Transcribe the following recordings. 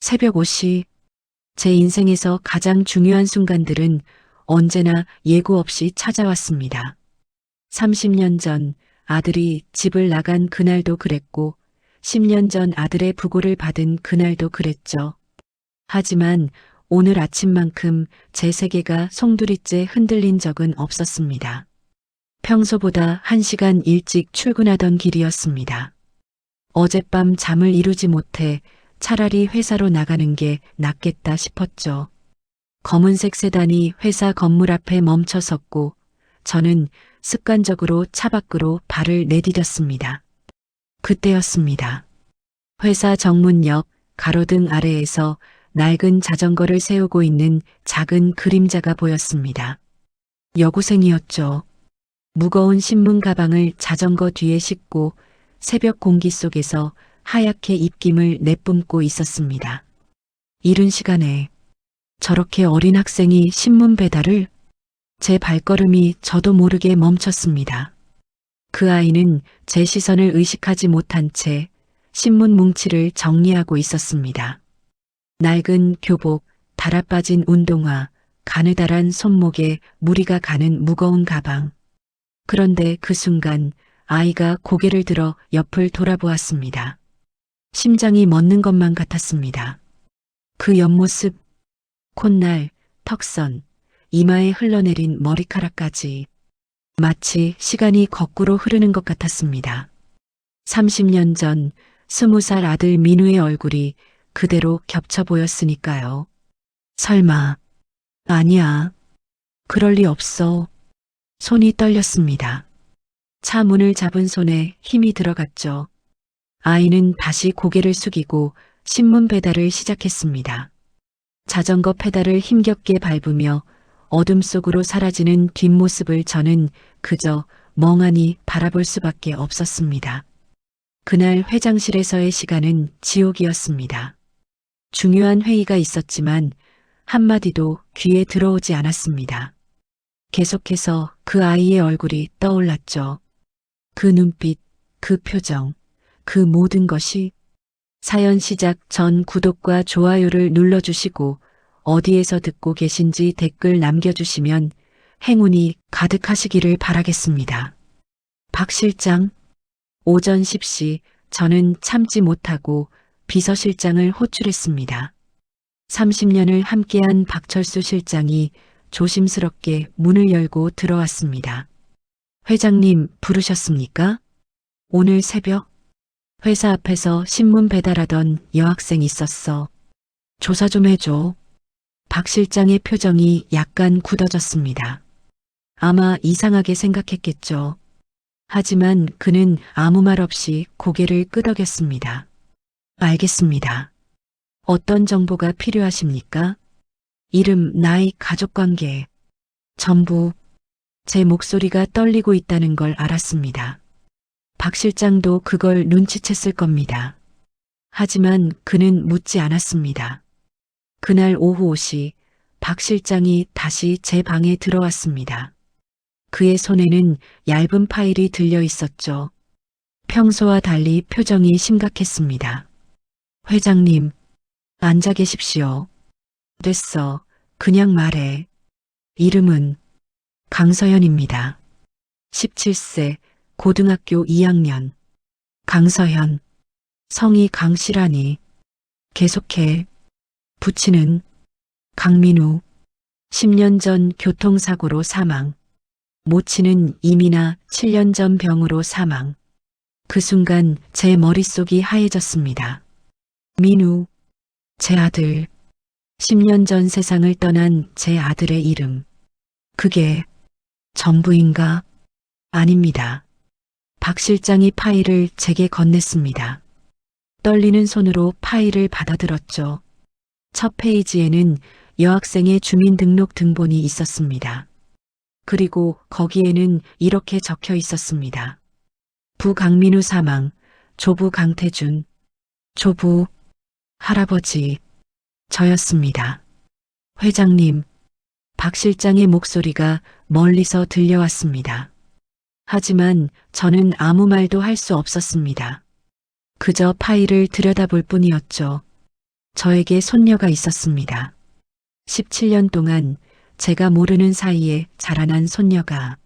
새벽 5시, 제 인생에서 가장 중요한 순간들은 언제나 예고 없이 찾아왔습니다. 30년 전 아들이 집을 나간 그날도 그랬고, 10년 전 아들의 부고를 받은 그날도 그랬죠. 하지만 오늘 아침만큼 제 세계가 송두리째 흔들린 적은 없었습니다. 평소보다 1시간 일찍 출근하던 길이었습니다. 어젯밤 잠을 이루지 못해 차라리 회사로 나가는 게 낫겠다 싶었죠. 검은색 세단이 회사 건물 앞에 멈춰 섰고 저는 습관적으로 차 밖으로 발을 내디뎠습니다. 그때였습니다. 회사 정문 옆 가로등 아래에서 낡은 자전거를 세우고 있는 작은 그림자가 보였습니다. 여고생이었죠. 무거운 신문 가방을 자전거 뒤에 싣고 새벽 공기 속에서 하얗게 입김을 내뿜고 있었습니다. 이른 시간에 저렇게 어린 학생이 신문 배달을? 제 발걸음이 저도 모르게 멈췄습니다. 그 아이는 제 시선을 의식하지 못한 채 신문 뭉치를 정리하고 있었습니다. 낡은 교복, 달아빠진 운동화, 가느다란 손목에 무리가 가는 무거운 가방. 그런데 그 순간 아이가 고개를 들어 옆을 돌아보았습니다. 심장이 멎는 것만 같았습니다. 그 옆모습, 콧날, 턱선, 이마에 흘러내린 머리카락까지 마치 시간이 거꾸로 흐르는 것 같았습니다. 30년 전 20살 아들 민우의 얼굴이 그대로 겹쳐 보였으니까요. 설마, 아니야. 그럴 리 없어. 손이 떨렸습니다. 차 문을 잡은 손에 힘이 들어갔죠. 아이는 다시 고개를 숙이고 신문 배달을 시작했습니다. 자전거 페달을 힘겹게 밟으며 어둠 속으로 사라지는 뒷모습을 저는 그저 멍하니 바라볼 수밖에 없었습니다. 그날 회장실에서의 시간은 지옥이었습니다. 중요한 회의가 있었지만 한마디도 귀에 들어오지 않았습니다. 계속해서 그 아이의 얼굴이 떠올랐죠. 그 눈빛, 그 표정, 그 모든 것이. 사연 시작 전 구독과 좋아요를 눌러주시고 어디에서 듣고 계신지 댓글 남겨주시면 행운이 가득하시기를 바라겠습니다. 박 실장, 오전 10시 저는 참지 못하고 비서실장을 호출했습니다. 30년을 함께한 박철수 실장이 조심스럽게 문을 열고 들어왔습니다. 회장님 부르셨습니까? 오늘 새벽 회사 앞에서 신문 배달하던 여학생 있었어. 조사 좀 해줘. 박 실장의 표정이 약간 굳어졌습니다. 아마 이상하게 생각했겠죠. 하지만 그는 아무 말 없이 고개를 끄덕였습니다. 알겠습니다. 어떤 정보가 필요하십니까? 이름, 나이, 가족관계, 전부. 제 목소리가 떨리고 있다는 걸 알았습니다. 박 실장도 그걸 눈치챘을 겁니다. 하지만 그는 묻지 않았습니다. 그날 오후 5시 박 실장이 다시 제 방에 들어왔습니다. 그의 손에는 얇은 파일이 들려 있었죠. 평소와 달리 표정이 심각했습니다. 회장님, 앉아 계십시오. 됐어. 그냥 말해. 이름은 강서현입니다. 17세, 고등학교 2학년. 강서현. 성이 강씨라니. 계속해. 부친은 강민우. 10년 전 교통사고로 사망. 모친은 이민아 7년 전 병으로 사망. 그 순간 제 머릿속이 하얘졌습니다. 민우, 제 아들. 10년 전 세상을 떠난 제 아들의 이름. 그게 전부인가? 아닙니다. 박 실장이 파일을 제게 건넸습니다. 떨리는 손으로 파일을 받아들었죠. 첫 페이지에는 여학생의 주민등록 등본이 있었습니다. 그리고 거기에는 이렇게 적혀 있었습니다. 부 강민우 사망, 조부 강태준, 조부, 할아버지, 저였습니다. 회장님, 박 실장의 목소리가 멀리서 들려왔습니다. 하지만 저는 아무 말도 할 수 없었습니다. 그저 파일을 들여다볼 뿐이었죠. 저에게 손녀가 있었습니다. 17년 동안 제가 모르는 사이에 자라난 손녀가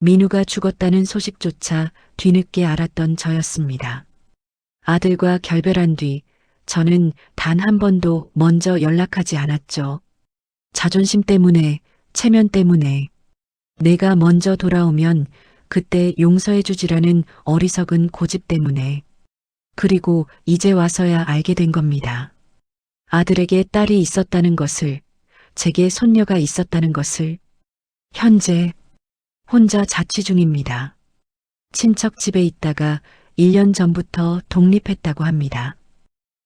민우가 죽었다는 소식조차 뒤늦게 알았던 저였습니다. 아들과 결별한 뒤 저는 단 한 번도 먼저 연락하지 않았죠. 자존심 때문에, 체면 때문에. 내가 먼저 돌아오면 그때 용서해주지라는 어리석은 고집 때문에. 그리고 이제 와서야 알게 된 겁니다. 아들에게 딸이 있었다는 것을, 제게 손녀가 있었다는 것을. 현재 혼자 자취 중입니다. 친척 집에 있다가 1년 전부터 독립했다고 합니다.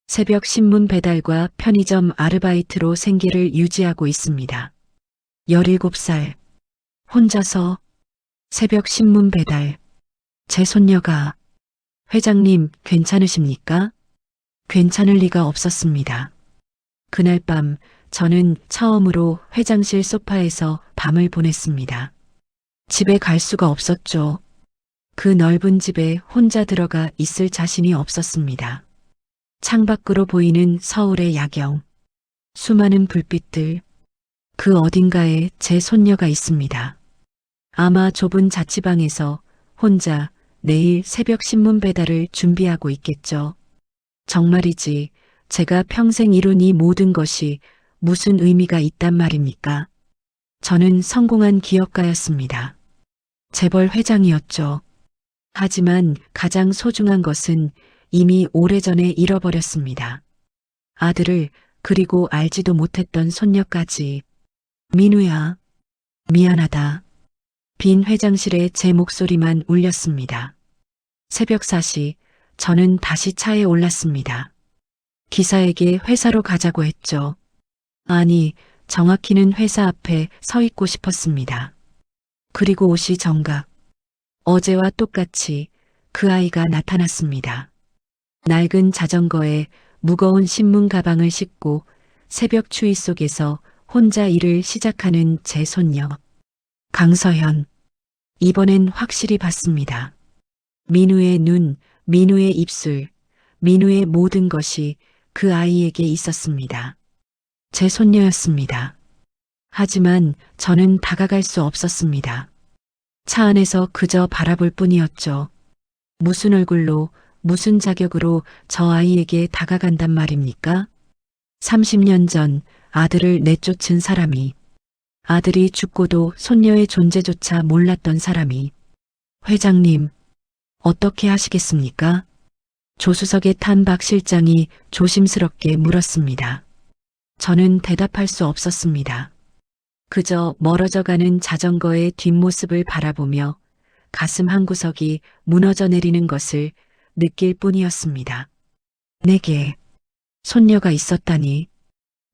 새벽 신문 배달과 편의점 아르바이트로 생계를 유지하고 있습니다. 17살. 혼자서 새벽 신문 배달. 제 손녀가. 회장님, 괜찮으십니까? 괜찮을 리가 없었습니다. 그날 밤 저는 처음으로 회장실 소파에서 밤을 보냈습니다. 집에 갈 수가 없었죠. 그 넓은 집에 혼자 들어가 있을 자신이 없었습니다. 창밖으로 보이는 서울의 야경, 수많은 불빛들, 그 어딘가에 제 손녀가 있습니다. 아마 좁은 자취방에서 혼자 내일 새벽 신문 배달을 준비하고 있겠죠. 정말이지 제가 평생 이룬 이 모든 것이 무슨 의미가 있단 말입니까? 저는 성공한 기업가였습니다. 재벌 회장이었죠. 하지만 가장 소중한 것은 이미 오래전에 잃어버렸습니다. 아들을, 그리고 알지도 못했던 손녀까지. 민우야, 미안하다. 빈 회장실에 제 목소리만 울렸습니다. 새벽 4시, 저는 다시 차에 올랐습니다. 기사에게 회사로 가자고 했죠. 아니, 정확히는 회사 앞에 서 있고 싶었습니다. 그리고 옷이 정각. 어제와 똑같이 그 아이가 나타났습니다. 낡은 자전거에 무거운 신문 가방을 싣고 새벽 추위 속에서 혼자 일을 시작하는 제 손녀. 강서현. 이번엔 확실히 봤습니다. 민우의 눈, 민우의 입술, 민우의 모든 것이 그 아이에게 있었습니다. 제 손녀였습니다. 하지만 저는 다가갈 수 없었습니다. 차 안에서 그저 바라볼 뿐이었죠. 무슨 얼굴로, 무슨 자격으로 저 아이에게 다가간단 말입니까? 30년 전 아들을 내쫓은 사람이, 아들이 죽고도 손녀의 존재조차 몰랐던 사람이. 회장님, 어떻게 하시겠습니까? 조수석에 탄 박 실장이 조심스럽게 물었습니다. 저는 대답할 수 없었습니다. 그저 멀어져가는 자전거의 뒷모습을 바라보며 가슴 한구석이 무너져 내리는 것을 느낄 뿐이었습니다. 내게 손녀가 있었다니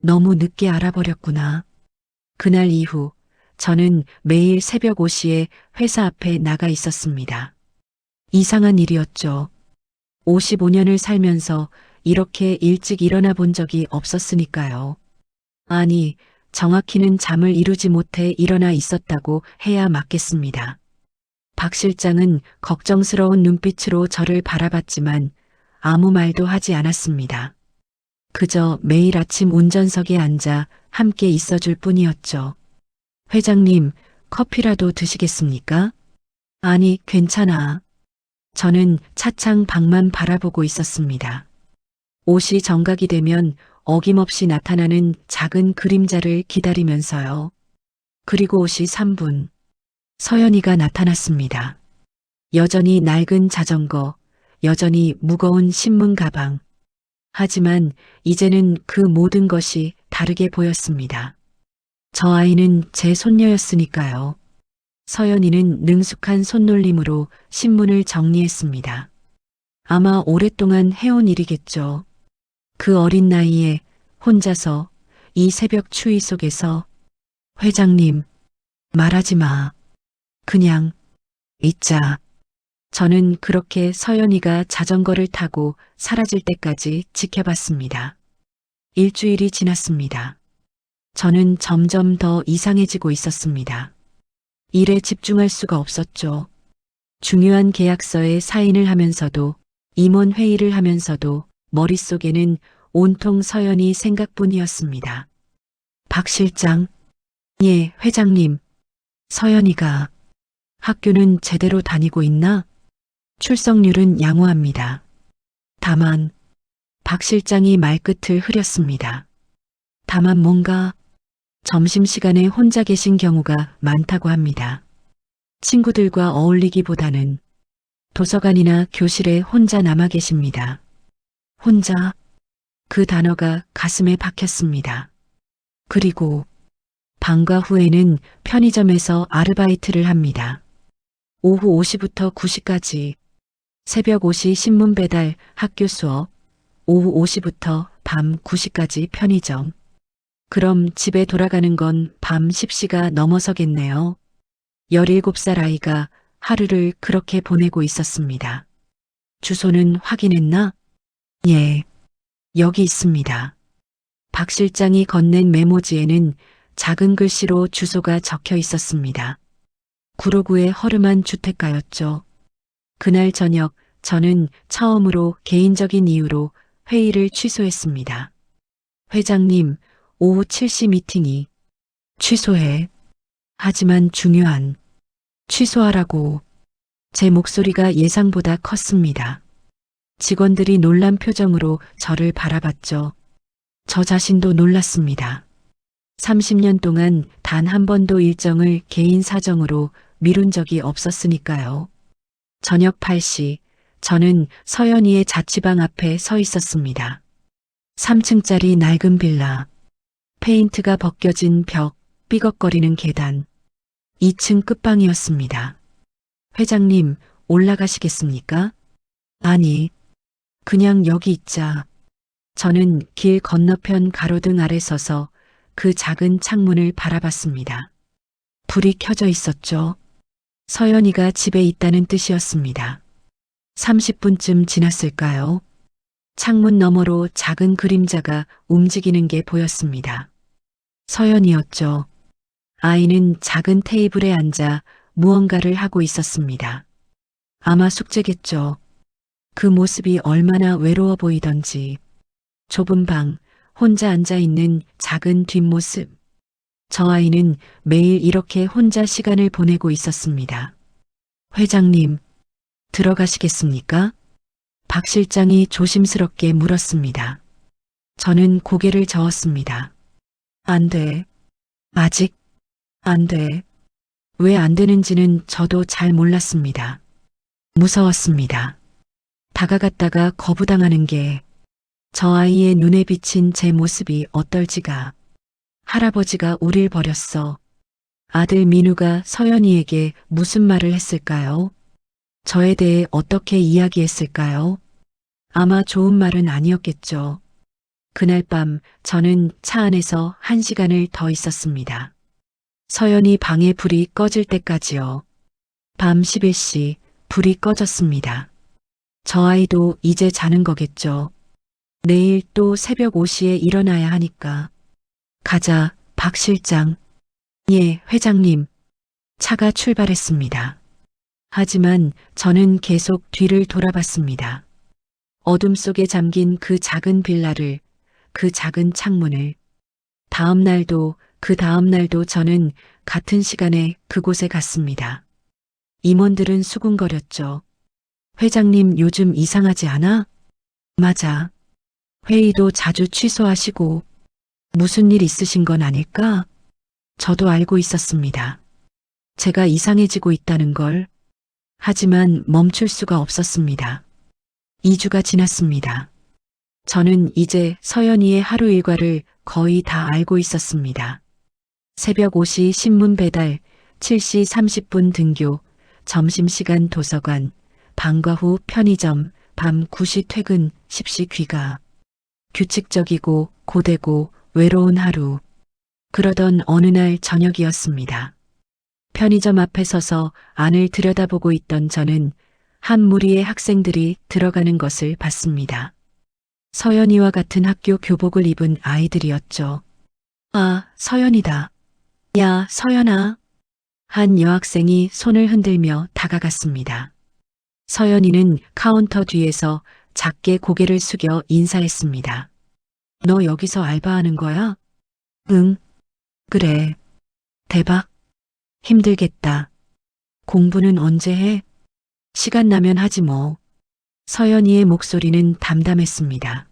너무 늦게 알아버렸구나. 그날 이후 저는 매일 새벽 5시에 회사 앞에 나가 있었습니다. 이상한 일이었죠. 55년을 살면서 이렇게 일찍 일어나 본 적이 없었으니까요. 아니, 정확히는 잠을 이루지 못해 일어나 있었다고 해야 맞겠습니다. 박 실장은 걱정스러운 눈빛으로 저를 바라봤지만 아무 말도 하지 않았습니다. 그저 매일 아침 운전석에 앉아 함께 있어줄 뿐이었죠. 회장님, 커피라도 드시겠습니까? 아니, 괜찮아. 저는 차창 밖만 바라보고 있었습니다. 옷이 정각이 되면 어김없이 나타나는 작은 그림자를 기다리면서요. 그리고 옷이 3분. 서연이가 나타났습니다. 여전히 낡은 자전거, 여전히 무거운 신문 가방. 하지만 이제는 그 모든 것이 다르게 보였습니다. 저 아이는 제 손녀였으니까요. 서연이는 능숙한 손놀림으로 신문을 정리했습니다. 아마 오랫동안 해온 일이겠죠. 그 어린 나이에 혼자서 이 새벽 추위 속에서. 회장님, 말하지 마. 그냥 있자. 저는 그렇게 서연이가 자전거를 타고 사라질 때까지 지켜봤습니다. 일주일이 지났습니다. 저는 점점 더 이상해지고 있었습니다. 일에 집중할 수가 없었죠. 중요한 계약서에 사인을 하면서도, 임원 회의를 하면서도 머릿속에는 온통 서연이 생각뿐이었습니다. 박 실장, 예, 회장님, 서연이가 학교는 제대로 다니고 있나? 출석률은 양호합니다. 다만 박 실장이 말끝을 흐렸습니다. 다만 뭔가 점심시간에 혼자 계신 경우가 많다고 합니다. 친구들과 어울리기보다는 도서관이나 교실에 혼자 남아 계십니다. 혼자, 그 단어가 가슴에 박혔습니다. 그리고 방과 후에는 편의점에서 아르바이트를 합니다. 오후 5시부터 9시까지, 새벽 5시 신문 배달, 학교 수업, 오후 5시부터 밤 9시까지 편의점. 그럼 집에 돌아가는 건 밤 10시가 넘어서겠네요. 17살 아이가 하루를 그렇게 보내고 있었습니다. 주소는 확인했나? 예, 여기 있습니다. 박 실장이 건넨 메모지에는 작은 글씨로 주소가 적혀 있었습니다. 구로구의 허름한 주택가였죠. 그날 저녁 저는 처음으로 개인적인 이유로 회의를 취소했습니다. 회장님, 오후 7시 미팅이 취소해. 하지만 중요한 취소하라고. 제 목소리가 예상보다 컸습니다. 직원들이 놀란 표정으로 저를 바라봤죠. 저 자신도 놀랐습니다. 30년 동안 단 한 번도 일정을 개인 사정으로 미룬 적이 없었으니까요. 저녁 8시, 저는 서연이의 자취방 앞에 서 있었습니다. 3층짜리 낡은 빌라, 페인트가 벗겨진 벽, 삐걱거리는 계단, 2층 끝방이었습니다. 회장님, 올라가시겠습니까? 아니, 그냥 여기 있자. 저는 길 건너편 가로등 아래 서서 그 작은 창문을 바라봤습니다. 불이 켜져 있었죠. 서연이가 집에 있다는 뜻이었습니다. 30분쯤 지났을까요? 창문 너머로 작은 그림자가 움직이는 게 보였습니다. 서연이었죠. 아이는 작은 테이블에 앉아 무언가를 하고 있었습니다. 아마 숙제겠죠. 그 모습이 얼마나 외로워 보이던지. 좁은 방, 혼자 앉아있는 작은 뒷모습. 저 아이는 매일 이렇게 혼자 시간을 보내고 있었습니다. 회장님, 들어가시겠습니까? 박 실장이 조심스럽게 물었습니다. 저는 고개를 저었습니다. 안 돼. 아직 안 돼. 왜 안 되는지는 저도 잘 몰랐습니다. 무서웠습니다. 다가갔다가 거부당하는 게, 저 아이의 눈에 비친 제 모습이 어떨지가. 할아버지가 우릴 버렸어. 아들 민우가 서연이에게 무슨 말을 했을까요? 저에 대해 어떻게 이야기했을까요? 아마 좋은 말은 아니었겠죠. 그날 밤 저는 차 안에서 1시간을 더 있었습니다. 서연이 방에 불이 꺼질 때까지요. 밤 11시 불이 꺼졌습니다. 저 아이도 이제 자는 거겠죠. 내일 또 새벽 5시에 일어나야 하니까. 가자, 박 실장. 예, 회장님. 차가 출발했습니다. 하지만 저는 계속 뒤를 돌아봤습니다. 어둠 속에 잠긴 그 작은 빌라를, 그 작은 창문을. 다음 날도 그 다음 날도 저는 같은 시간에 그곳에 갔습니다. 임원들은 수군거렸죠. 회장님 요즘 이상하지 않아? 맞아. 회의도 자주 취소하시고 무슨 일 있으신 건 아닐까? 저도 알고 있었습니다. 제가 이상해지고 있다는 걸. 하지만 멈출 수가 없었습니다. 2주가 지났습니다. 저는 이제 서연이의 하루 일과를 거의 다 알고 있었습니다. 새벽 5시 신문 배달, 7시 30분 등교, 점심시간 도서관, 방과 후 편의점, 밤 9시 퇴근, 10시 귀가. 규칙적이고 고되고 외로운 하루. 그러던 어느 날 저녁이었습니다. 편의점 앞에 서서 안을 들여다보고 있던 저는 한 무리의 학생들이 들어가는 것을 봤습니다. 서연이와 같은 학교 교복을 입은 아이들이었죠. 아, 서연이다. 야, 서연아. 한 여학생이 손을 흔들며 다가갔습니다. 서연이는 카운터 뒤에서 작게 고개를 숙여 인사했습니다. 너 여기서 알바하는 거야? 응, 그래. 대박. 힘들겠다. 공부는 언제 해? 시간 나면 하지 뭐. 서연이의 목소리는 담담했습니다.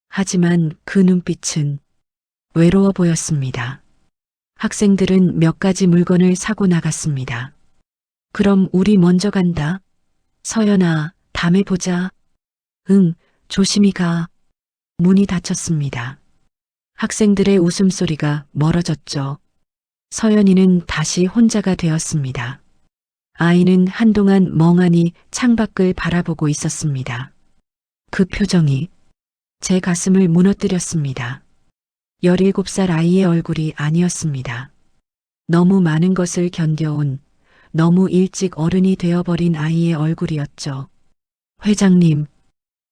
하지만 그 눈빛은 외로워 보였습니다. 학생들은 몇 가지 물건을 사고 나갔습니다. 그럼 우리 먼저 간다. 서연아, 다음에 보자. 응, 조심히 가. 문이 닫혔습니다. 학생들의 웃음소리가 멀어졌죠. 서연이는 다시 혼자가 되었습니다. 아이는 한동안 멍하니 창밖을 바라보고 있었습니다. 그 표정이 제 가슴을 무너뜨렸습니다. 17살 아이의 얼굴이 아니었습니다. 너무 많은 것을 견뎌온, 너무 일찍 어른이 되어버린 아이의 얼굴이었죠. 회장님,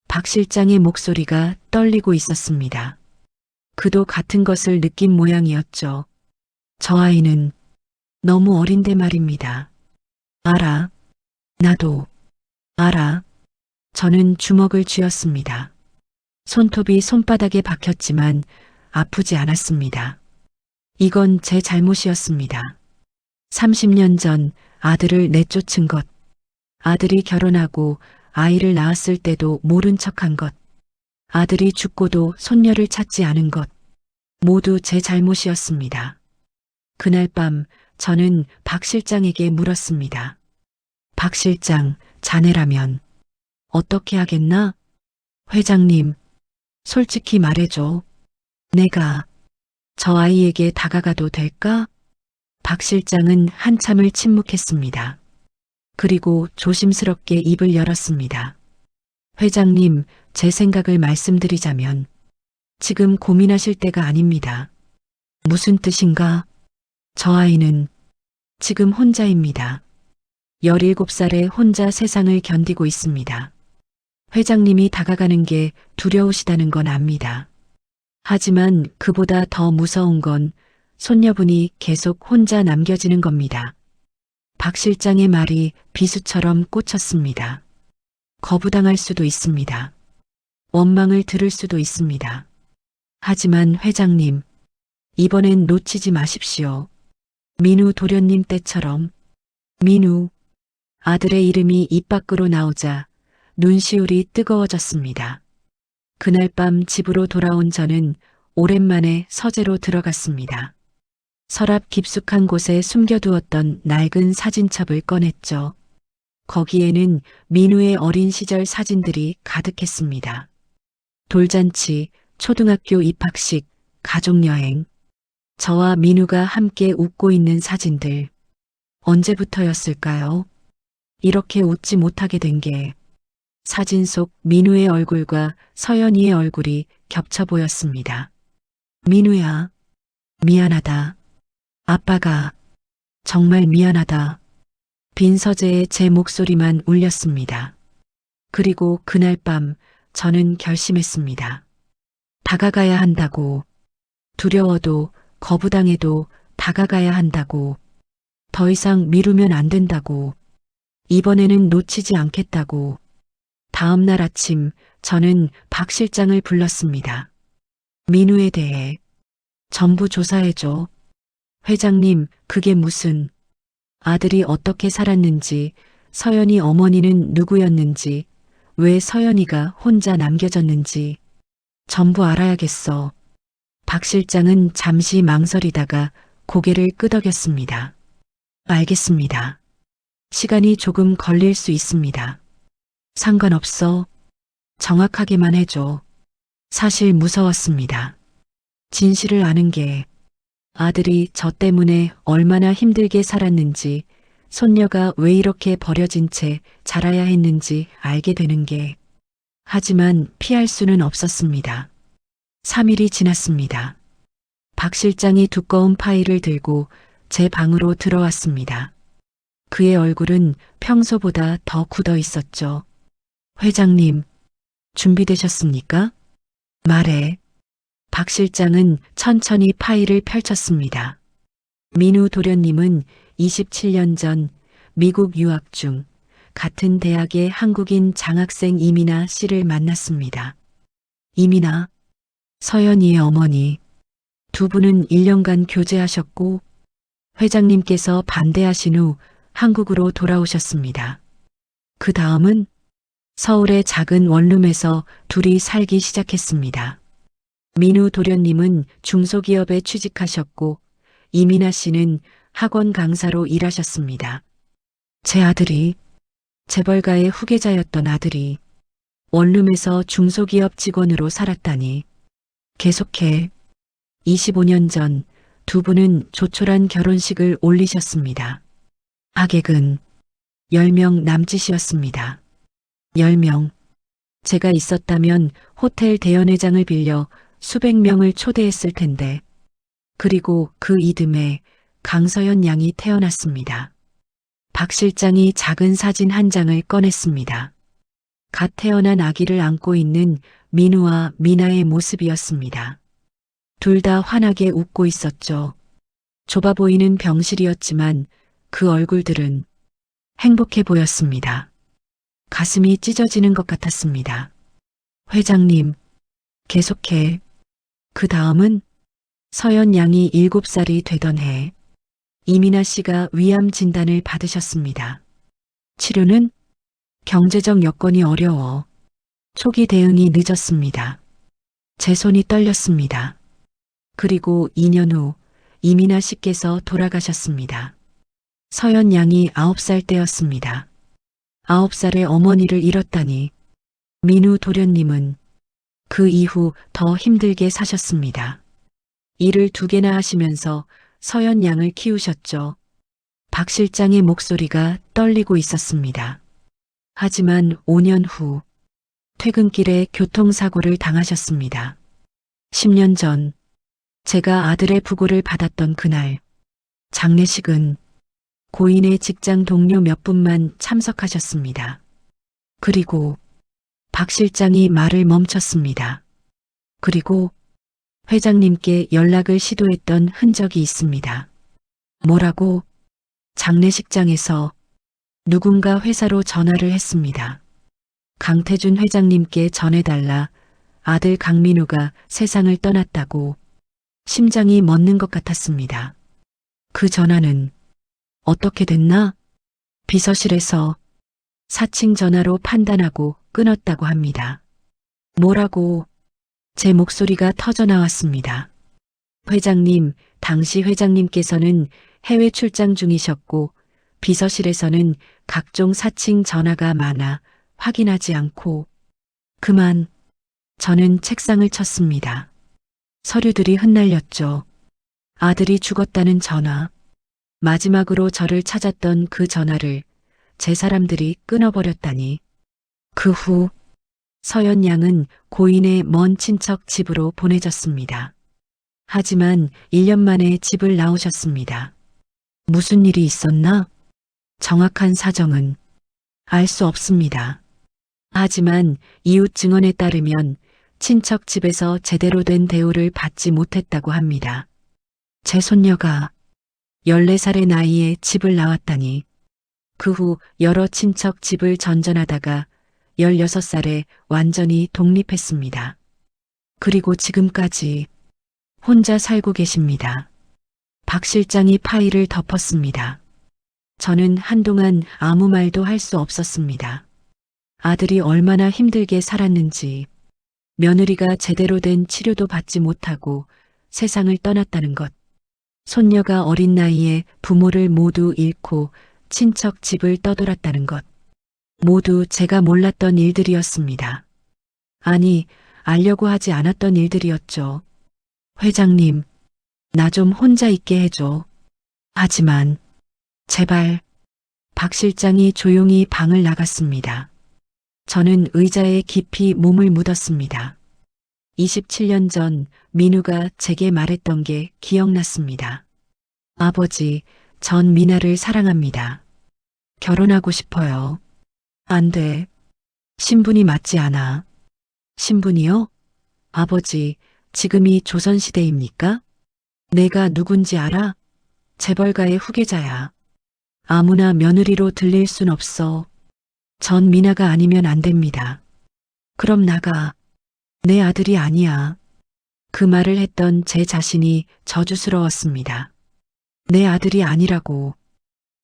박 실장의 목소리가 떨리고 있었습니다. 그도 같은 것을 느낀 모양이었죠. 저 아이는 너무 어린데 말입니다. 알아. 나도. 알아. 저는 주먹을 쥐었습니다. 손톱이 손바닥에 박혔지만 아프지 않았습니다. 이건 제 잘못이었습니다. 30년 전 아들을 내쫓은 것, 아들이 결혼하고 아이를 낳았을 때도 모른 척한 것, 아들이 죽고도 손녀를 찾지 않은 것, 모두 제 잘못이었습니다. 그날 밤 저는 박 실장에게 물었습니다. 박 실장, 자네라면 어떻게 하겠나? 회장님, 솔직히 말해줘. 내가 저 아이에게 다가가도 될까? 박 실장은 한참을 침묵했습니다. 그리고 조심스럽게 입을 열었습니다. 회장님, 제 생각을 말씀드리자면 지금 고민하실 때가 아닙니다. 무슨 뜻인가? 저 아이는 지금 혼자입니다. 17살에 혼자 세상을 견디고 있습니다. 회장님이 다가가는 게 두려우시다는 건 압니다. 하지만 그보다 더 무서운 건 손녀분이 계속 혼자 남겨지는 겁니다. 박 실장의 말이 비수처럼 꽂혔습니다. 거부당할 수도 있습니다. 원망을 들을 수도 있습니다. 하지만 회장님, 이번엔 놓치지 마십시오. 민우 도련님 때처럼. 민우. 아들의 이름이 입 밖으로 나오자 눈시울이 뜨거워졌습니다. 그날 밤 집으로 돌아온 저는 오랜만에 서재로 들어갔습니다. 서랍 깊숙한 곳에 숨겨두었던 낡은 사진첩을 꺼냈죠. 거기에는 민우의 어린 시절 사진들이 가득했습니다. 돌잔치, 초등학교 입학식, 가족여행, 저와 민우가 함께 웃고 있는 사진들. 언제부터였을까요? 이렇게 웃지 못하게 된 게 사진 속 민우의 얼굴과 서연이의 얼굴이 겹쳐 보였습니다. 민우야, 미안하다. 아빠가 정말 미안하다. 빈 서재에 제 목소리만 울렸습니다. 그리고 그날 밤 저는 결심했습니다. 다가가야 한다고. 두려워도 거부당해도 다가가야 한다고. 더 이상 미루면 안 된다고. 이번에는 놓치지 않겠다고. 다음 날 아침 저는 박 실장을 불렀습니다. 민우에 대해 전부 조사해줘. 회장님, 그게 무슨. 아들이 어떻게 살았는지, 서연이 어머니는 누구였는지, 왜 서연이가 혼자 남겨졌는지 전부 알아야겠어. 박 실장은 잠시 망설이다가 고개를 끄덕였습니다. 알겠습니다. 시간이 조금 걸릴 수 있습니다. 상관없어. 정확하게만 해줘. 사실 무서웠습니다. 진실을 아는 게 아들이 저 때문에 얼마나 힘들게 살았는지, 손녀가 왜 이렇게 버려진 채 자라야 했는지 알게 되는 게. 하지만 피할 수는 없었습니다. 3일이 지났습니다. 박 실장이 두꺼운 파일을 들고 제 방으로 들어왔습니다. 그의 얼굴은 평소보다 더 굳어 있었죠. 회장님, 준비되셨습니까? 말해. 박 실장은 천천히 파일을 펼쳤습니다. 민우 도련님은 27년 전 미국 유학 중 같은 대학의 한국인 장학생 이민아 씨를 만났습니다. 이민아, 서연이의 어머니. 두 분은 1년간 교제하셨고 회장님께서 반대하신 후 한국으로 돌아오셨습니다. 그 다음은 서울의 작은 원룸에서 둘이 살기 시작했습니다. 민우 도련님은 중소기업에 취직하셨고 이민아 씨는 학원 강사로 일하셨습니다. 제 아들이, 재벌가의 후계자였던 아들이 원룸에서 중소기업 직원으로 살았다니. 계속해 25년 전 두 분은 조촐한 결혼식을 올리셨습니다. 하객은 10명 남짓이었습니다. 10명. 제가 있었다면 호텔 대연회장을 빌려 수백 명을 초대했을 텐데. 그리고 그 이듬해 강서연 양이 태어났습니다. 박 실장이 작은 사진 한 장을 꺼냈습니다. 갓 태어난 아기를 안고 있는 민우와 미나의 모습이었습니다. 둘 다 환하게 웃고 있었죠. 좁아 보이는 병실이었지만 그 얼굴들은 행복해 보였습니다. 가슴이 찢어지는 것 같았습니다. 회장님, 계속해. 그 다음은 서연 양이 7살이 되던 해 이민아 씨가 위암 진단을 받으셨습니다. 치료는 경제적 여건이 어려워 초기 대응이 늦었습니다. 제 손이 떨렸습니다. 그리고 2년 후 이민아 씨께서 돌아가셨습니다. 서연 양이 9살 때였습니다. 9살의 어머니를 잃었다니. 민우 도련님은 그 이후 더 힘들게 사셨습니다. 일을 2개나 하시면서 서연 양을 키우셨죠. 박 실장의 목소리가 떨리고 있었습니다. 하지만 5년 후 퇴근길에 교통사고를 당하셨습니다. 10년 전 제가 아들의 부고를 받았던 그날 장례식은 고인의 직장 동료 몇 분만 참석하셨습니다. 그리고 박 실장이 말을 멈췄습니다. 그리고 회장님께 연락을 시도했던 흔적이 있습니다. 뭐라고? 장례식장에서 누군가 회사로 전화를 했습니다. 강태준 회장님께 전해달라. 아들 강민우가 세상을 떠났다고. 심장이 멎는 것 같았습니다. 그 전화는 어떻게 됐나? 비서실에서 사칭 전화로 판단하고 끊었다고 합니다. 뭐라고? 제 목소리가 터져 나왔습니다. 회장님, 당시 회장님께서는 해외 출장 중이셨고 비서실에서는 각종 사칭 전화가 많아 확인하지 않고. 그만. 저는 책상을 쳤습니다. 서류들이 흩날렸죠. 아들이 죽었다는 전화. 마지막으로 저를 찾았던 그 전화를 제 사람들이 끊어버렸다니. 그 후 서연 양은 고인의 먼 친척 집으로 보내졌습니다. 하지만 1년 만에 집을 나오셨습니다. 무슨 일이 있었나? 정확한 사정은 알 수 없습니다. 하지만 이웃 증언에 따르면 친척 집에서 제대로 된 대우를 받지 못했다고 합니다. 제 손녀가 14살의 나이에 집을 나왔다니. 그 후 여러 친척 집을 전전하다가 16살에 완전히 독립했습니다. 그리고 지금까지 혼자 살고 계십니다. 박 실장이 파일을 덮었습니다. 저는 한동안 아무 말도 할 수 없었습니다. 아들이 얼마나 힘들게 살았는지, 며느리가 제대로 된 치료도 받지 못하고 세상을 떠났다는 것, 손녀가 어린 나이에 부모를 모두 잃고 친척 집을 떠돌았다는 것, 모두 제가 몰랐던 일들이었습니다. 아니, 알려고 하지 않았던 일들이었죠. 회장님, 나 좀 혼자 있게 해줘. 하지만 제발. 박 실장이 조용히 방을 나갔습니다. 저는 의자에 깊이 몸을 묻었습니다. 27년 전 민우가 제게 말했던 게 기억났습니다. 아버지, 전 미나를 사랑합니다. 결혼하고 싶어요. 안 돼. 신분이 맞지 않아. 신분이요? 아버지, 지금이 조선시대입니까? 내가 누군지 알아? 재벌가의 후계자야. 아무나 며느리로 들릴 순 없어. 전 미나가 아니면 안 됩니다. 그럼 나가. 내 아들이 아니야. 그 말을 했던 제 자신이 저주스러웠습니다. 내 아들이 아니라고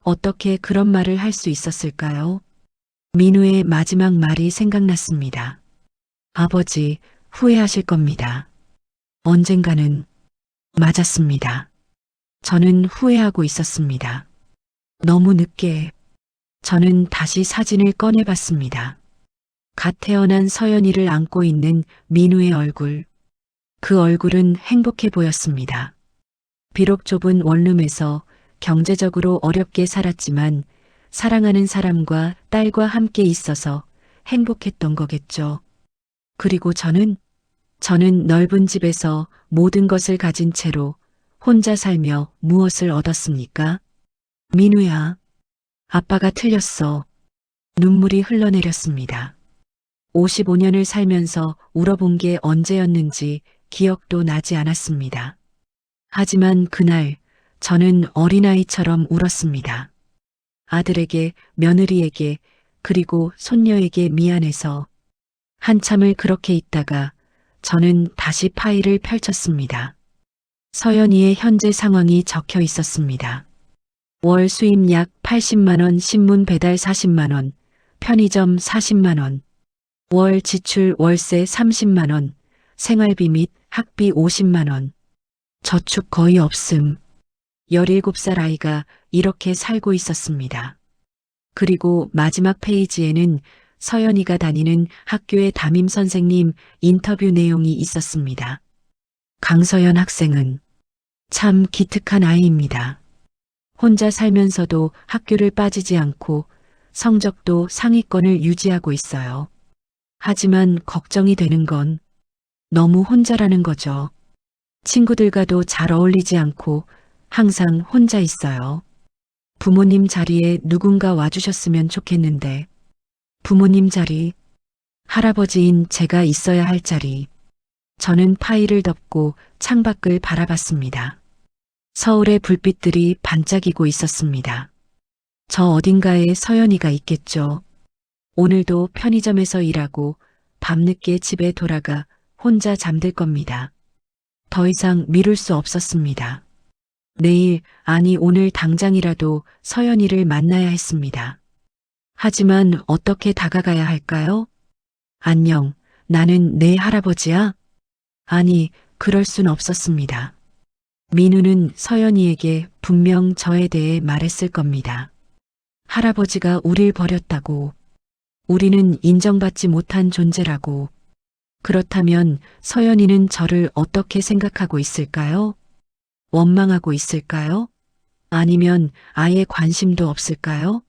어떻게 그런 말을 할 수 있었을까요? 민우의 마지막 말이 생각났습니다. 아버지, 후회하실 겁니다. 언젠가는 맞았습니다. 저는 후회하고 있었습니다. 너무 늦게 저는 다시 사진을 꺼내봤습니다. 갓 태어난 서연이를 안고 있는 민우의 얼굴. 그 얼굴은 행복해 보였습니다. 비록 좁은 원룸에서 경제적으로 어렵게 살았지만 사랑하는 사람과 딸과 함께 있어서 행복했던 거겠죠. 그리고 저는 넓은 집에서 모든 것을 가진 채로 혼자 살며 무엇을 얻었습니까? 민우야, 아빠가 틀렸어. 눈물이 흘러내렸습니다. 55년을 살면서 울어본 게 언제였는지 기억도 나지 않았습니다. 하지만 그날 저는 어린아이처럼 울었습니다. 아들에게, 며느리에게, 그리고 손녀에게 미안해서 한참을 그렇게 있다가 저는 다시 파일을 펼쳤습니다. 서연이의 현재 상황이 적혀 있었습니다. 월 수입 약 80만 원, 신문 배달 40만 원, 편의점 40만 원, 월 지출 월세 30만 원, 생활비 및 학비 50만 원, 저축 거의 없음. 17살 아이가 이렇게 살고 있었습니다. 그리고 마지막 페이지에는 서연이가 다니는 학교의 담임 선생님 인터뷰 내용이 있었습니다. 강서연 학생은 참 기특한 아이입니다. 혼자 살면서도 학교를 빠지지 않고 성적도 상위권을 유지하고 있어요. 하지만 걱정이 되는 건 너무 혼자라는 거죠. 친구들과도 잘 어울리지 않고 항상 혼자 있어요. 부모님 자리에 누군가 와주셨으면 좋겠는데 부모님 자리, 할아버지인 제가 있어야 할 자리. 저는 파일을 덮고 창밖을 바라봤습니다. 서울의 불빛들이 반짝이고 있었습니다. 저 어딘가에 서연이가 있겠죠. 오늘도 편의점에서 일하고 밤늦게 집에 돌아가 혼자 잠들 겁니다. 더 이상 미룰 수 없었습니다. 내일, 아니 오늘 당장이라도 서연이를 만나야 했습니다. 하지만 어떻게 다가가야 할까요? 안녕, 나는 내 할아버지야? 아니, 그럴 순 없었습니다. 민우는 서연이에게 분명 저에 대해 말했을 겁니다. 할아버지가 우릴 버렸다고, 우리는 인정받지 못한 존재라고. 그렇다면 서연이는 저를 어떻게 생각하고 있을까요? 원망하고 있을까요? 아니면 아예 관심도 없을까요?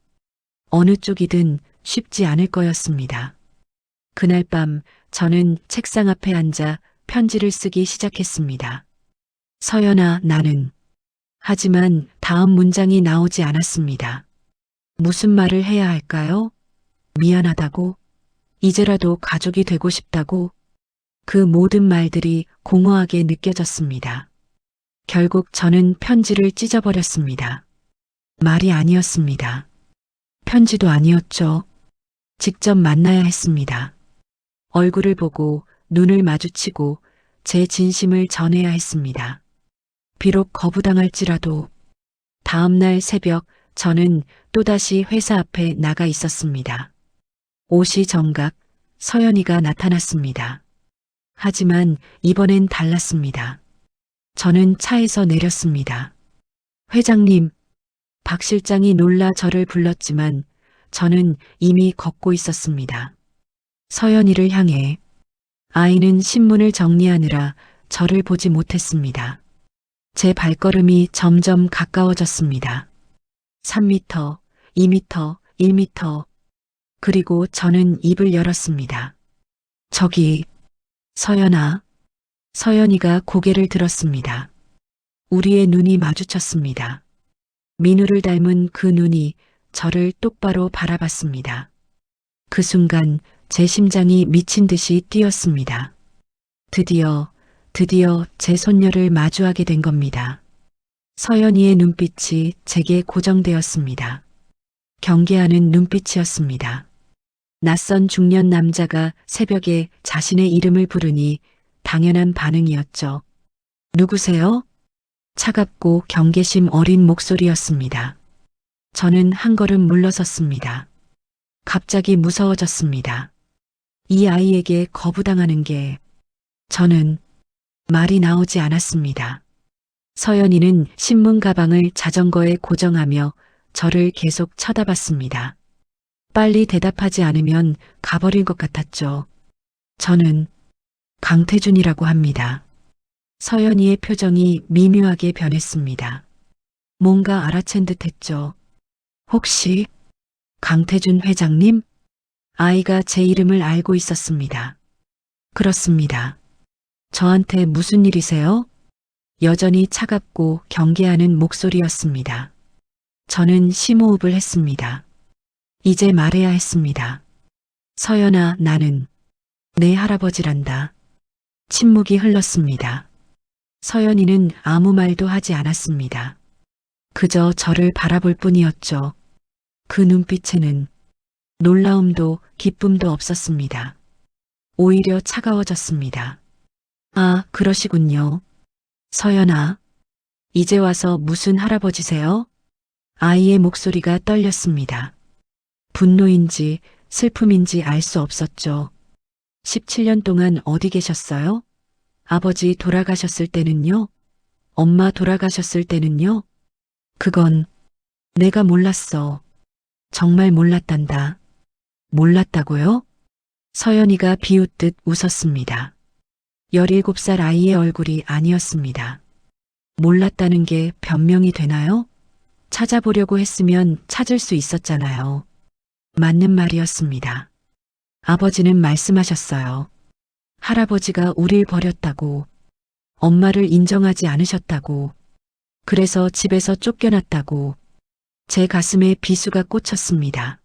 어느 쪽이든 쉽지 않을 거였습니다. 그날 밤 저는 책상 앞에 앉아 편지를 쓰기 시작했습니다. 서연아, 나는. 하지만 다음 문장이 나오지 않았습니다. 무슨 말을 해야 할까요? 미안하다고? 이제라도 가족이 되고 싶다고? 그 모든 말들이 공허하게 느껴졌습니다. 결국 저는 편지를 찢어버렸습니다. 말이 아니었습니다. 편지도 아니었죠. 직접 만나야 했습니다. 얼굴을 보고 눈을 마주치고 제 진심을 전해야 했습니다. 비록 거부당할지라도. 다음날 새벽 저는 또다시 회사 앞에 나가 있었습니다. 5시 정각 서연이가 나타났습니다. 하지만 이번엔 달랐습니다. 저는 차에서 내렸습니다. 회장님, 박 실장이 놀라 저를 불렀지만 저는 이미 걷고 있었습니다. 서연이를 향해. 아이는 신문을 정리하느라 저를 보지 못했습니다. 제 발걸음이 점점 가까워졌습니다. 3m, 2m, 1m. 그리고 저는 입을 열었습니다. 저기, 서연아. 서연이가 고개를 들었습니다. 우리의 눈이 마주쳤습니다. 민우를 닮은 그 눈이 저를 똑바로 바라봤습니다. 그 순간 제 심장이 미친 듯이 뛰었습니다. 드디어 제 손녀를 마주하게 된 겁니다. 서연이의 눈빛이 제게 고정되었습니다. 경계하는 눈빛이었습니다. 낯선 중년 남자가 새벽에 자신의 이름을 부르니 당연한 반응이었죠. 누구세요? 차갑고 경계심 어린 목소리였습니다. 저는 한 걸음 물러섰습니다. 갑자기 무서워졌습니다. 이 아이에게 거부당하는 게 저는 말이 나오지 않았습니다. 서연이는 신문 가방을 자전거에 고정하며 저를 계속 쳐다봤습니다. 빨리 대답하지 않으면 가버릴 것 같았죠. 저는 강태준이라고 합니다. 서연이의 표정이 미묘하게 변했습니다. 뭔가 알아챈 듯 했죠. 혹시 강태준 회장님? 아이가 제 이름을 알고 있었습니다. 그렇습니다. 저한테 무슨 일이세요? 여전히 차갑고 경계하는 목소리였습니다. 저는 심호흡을 했습니다. 이제 말해야 했습니다. 서연아, 나는 내 할아버지란다. 침묵이 흘렀습니다. 서연이는 아무 말도 하지 않았습니다. 그저 저를 바라볼 뿐이었죠. 그 눈빛에는 놀라움도 기쁨도 없었습니다. 오히려 차가워졌습니다. 아, 그러시군요. 서연아, 이제 와서 무슨 할아버지세요? 아이의 목소리가 떨렸습니다. 분노인지 슬픔인지 알 수 없었죠. 17년 동안 어디 계셨어요? 아버지 돌아가셨을 때는요? 엄마 돌아가셨을 때는요? 그건 내가 몰랐어. 정말 몰랐단다. 몰랐다고요? 서연이가 비웃듯 웃었습니다. 17살 아이의 얼굴이 아니었습니다. 몰랐다는 게 변명이 되나요? 찾아보려고 했으면 찾을 수 있었잖아요. 맞는 말이었습니다. 아버지는 말씀하셨어요. 할아버지가 우릴 버렸다고, 엄마를 인정하지 않으셨다고, 그래서 집에서 쫓겨났다고. 제 가슴에 비수가 꽂혔습니다.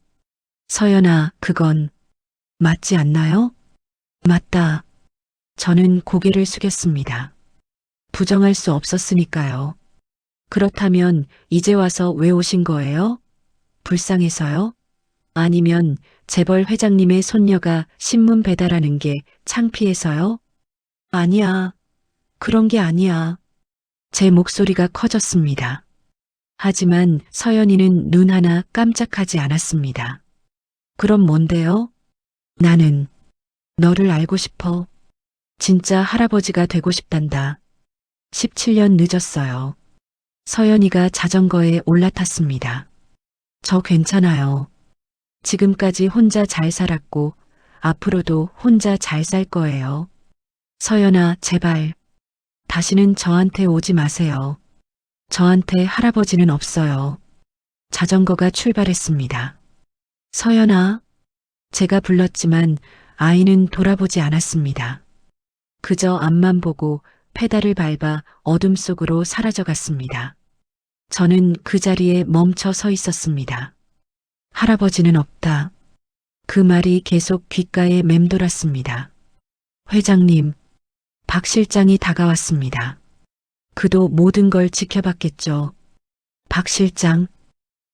서연아, 그건 맞지 않나요? 맞다. 저는 고개를 숙였습니다. 부정할 수 없었으니까요. 그렇다면 이제 와서 왜 오신 거예요? 불쌍해서요? 아니면 재벌 회장님의 손녀가 신문 배달하는 게 창피해서요? 아니야. 그런 게 아니야. 제 목소리가 커졌습니다. 하지만 서연이는 눈 하나 깜짝하지 않았습니다. 그럼 뭔데요? 나는 너를 알고 싶어. 진짜 할아버지가 되고 싶단다. 17년 늦었어요. 서연이가 자전거에 올라탔습니다. 저 괜찮아요. 지금까지 혼자 잘 살았고 앞으로도 혼자 잘 살 거예요. 서연아, 제발 다시는 저한테 오지 마세요. 저한테 할아버지는 없어요. 자전거가 출발했습니다. 서연아, 제가 불렀지만 아이는 돌아보지 않았습니다. 그저 앞만 보고 페달을 밟아 어둠 속으로 사라져갔습니다. 저는 그 자리에 멈춰 서 있었습니다. 할아버지는 없다. 그 말이 계속 귓가에 맴돌았습니다. 회장님, 박 실장이 다가왔습니다. 그도 모든 걸 지켜봤겠죠. 박 실장,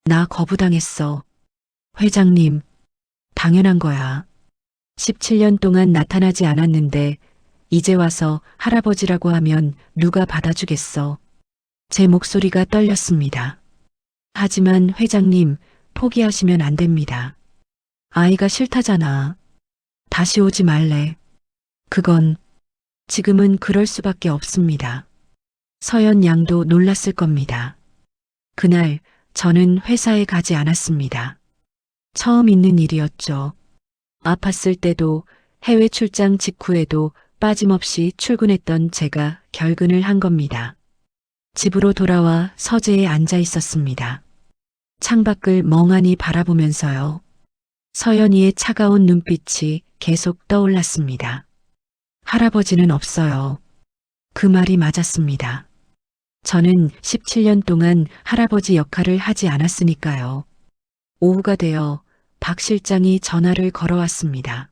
나 거부당했어. 회장님, 당연한 거야. 17년 동안 나타나지 않았는데 이제 와서 할아버지라고 하면 누가 받아주겠어. 제 목소리가 떨렸습니다. 하지만 회장님, 포기하시면 안 됩니다. 아이가 싫다잖아. 다시 오지 말래. 그건 지금은 그럴 수밖에 없습니다. 서연 양도 놀랐을 겁니다. 그날 저는 회사에 가지 않았습니다. 처음 있는 일이었죠. 아팠을 때도 해외 출장 직후에도 빠짐없이 출근했던 제가 결근을 한 겁니다. 집으로 돌아와 서재에 앉아 있었습니다. 창밖을 멍하니 바라보면서요. 서연이의 차가운 눈빛이 계속 떠올랐습니다. 할아버지는 없어요. 그 말이 맞았습니다. 저는 17년 동안 할아버지 역할을 하지 않았으니까요. 오후가 되어 박 실장이 전화를 걸어왔습니다.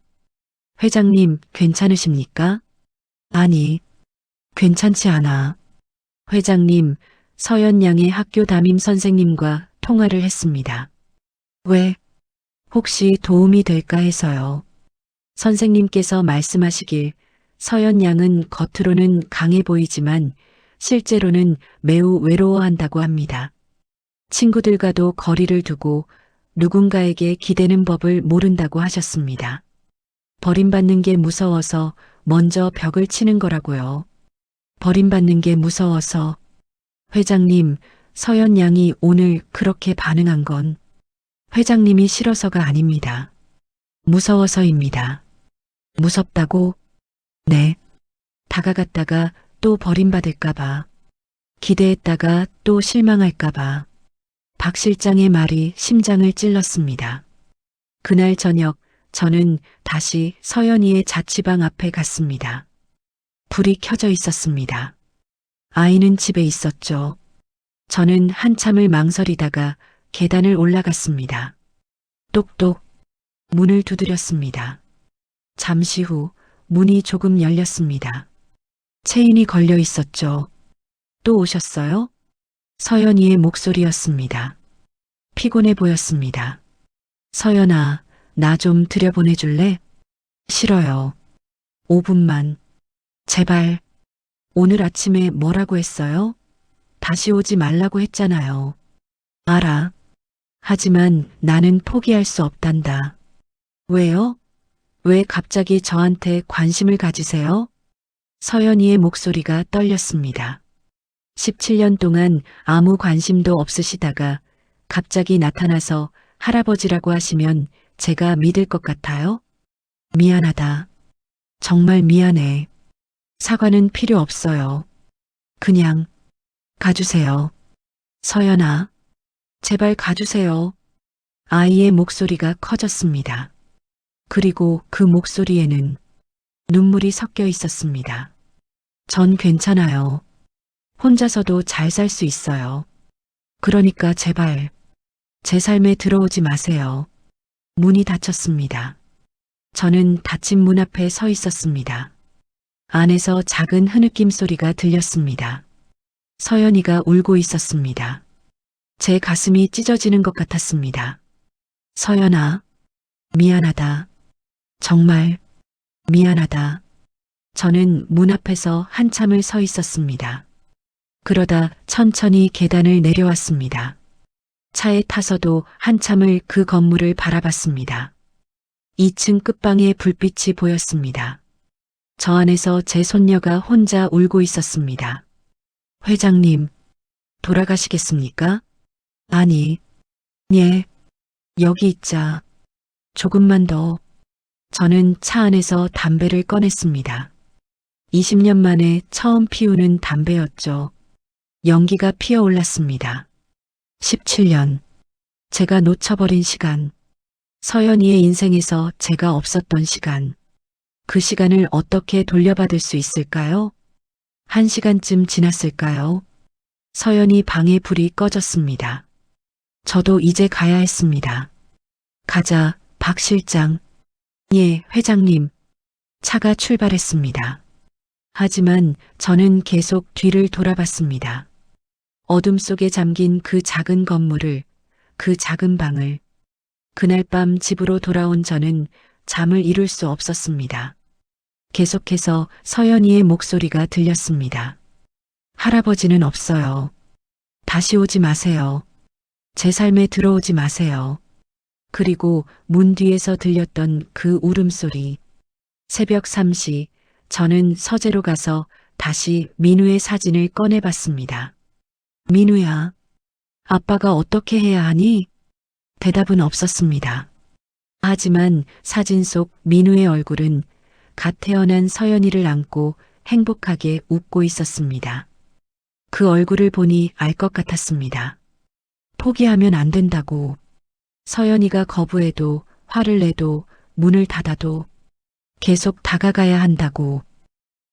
회장님, 괜찮으십니까? 아니, 괜찮지 않아. 회장님, 서연 양의 학교 담임 선생님과 통화를 했습니다. 왜? 혹시 도움이 될까 해서요. 선생님께서 말씀하시길 서연 양은 겉으로는 강해 보이지만 실제로는 매우 외로워한다고 합니다. 친구들과도 거리를 두고 누군가에게 기대는 법을 모른다고 하셨습니다. 버림받는 게 무서워서 먼저 벽을 치는 거라고요. 버림받는 게 무서워서. 회장님, 서연 양이 오늘 그렇게 반응한 건 회장님이 싫어서가 아닙니다. 무서워서입니다. 무섭다고? 네. 다가갔다가 또 버림받을까봐. 기대했다가 또 실망할까봐. 박 실장의 말이 심장을 찔렀습니다. 그날 저녁 저는 다시 서연이의 자취방 앞에 갔습니다. 불이 켜져 있었습니다. 아이는 집에 있었죠. 저는 한참을 망설이다가 계단을 올라갔습니다. 똑똑 문을 두드렸습니다. 잠시 후 문이 조금 열렸습니다. 체인이 걸려 있었죠. 또 오셨어요? 서연이의 목소리였습니다. 피곤해 보였습니다. 서연아, 나 좀 들여보내줄래? 싫어요. 5분만. 제발. 오늘 아침에 뭐라고 했어요? 다시 오지 말라고 했잖아요. 알아. 하지만 나는 포기할 수 없단다. 왜요? 왜 갑자기 저한테 관심을 가지세요? 서연이의 목소리가 떨렸습니다. 17년 동안 아무 관심도 없으시다가 갑자기 나타나서 할아버지라고 하시면 제가 믿을 것 같아요? 미안하다. 정말 미안해. 사과는 필요 없어요. 그냥 가주세요. 서연아, 제발 가주세요. 아이의 목소리가 커졌습니다. 그리고 그 목소리에는 눈물이 섞여 있었습니다. 전 괜찮아요. 혼자서도 잘 살 수 있어요. 그러니까 제발 제 삶에 들어오지 마세요. 문이 닫혔습니다. 저는 닫힌 문 앞에 서 있었습니다. 안에서 작은 흐느낌 소리가 들렸습니다. 서연이가 울고 있었습니다. 제 가슴이 찢어지는 것 같았습니다. 서연아, 미안하다. 정말 미안하다. 저는 문 앞에서 한참을 서 있었습니다. 그러다 천천히 계단을 내려왔습니다. 차에 타서도 한참을 그 건물을 바라봤습니다. 2층 끝방에 불빛이 보였습니다. 저 안에서 제 손녀가 혼자 울고 있었습니다. 회장님, 돌아가시겠습니까? 아니, 예, 여기 있자. 조금만 더. 저는 차 안에서 담배를 꺼냈습니다. 20년 만에 처음 피우는 담배였죠. 연기가 피어올랐습니다. 17년. 제가 놓쳐버린 시간. 서연이의 인생에서 제가 없었던 시간. 그 시간을 어떻게 돌려받을 수 있을까요? 1시간쯤 지났을까요? 서연이 방에 불이 꺼졌습니다. 저도 이제 가야 했습니다. 가자, 박 실장. 예, 회장님. 차가 출발했습니다. 하지만 저는 계속 뒤를 돌아봤습니다. 어둠 속에 잠긴 그 작은 건물을, 그 작은 방을. 그날 밤 집으로 돌아온 저는 잠을 이룰 수 없었습니다. 계속해서 서연이의 목소리가 들렸습니다. 할아버지는 없어요. 다시 오지 마세요. 제 삶에 들어오지 마세요. 그리고 문 뒤에서 들렸던 그 울음소리. 새벽 3시, 저는 서재로 가서 다시 민우의 사진을 꺼내봤습니다. 민우야, 아빠가 어떻게 해야 하니? 대답은 없었습니다. 하지만 사진 속 민우의 얼굴은 갓 태어난 서연이를 안고 행복하게 웃고 있었습니다. 그 얼굴을 보니 알 것 같았습니다. 포기하면 안 된다고. 서연이가 거부해도, 화를 내도, 문을 닫아도 계속 다가가야 한다고.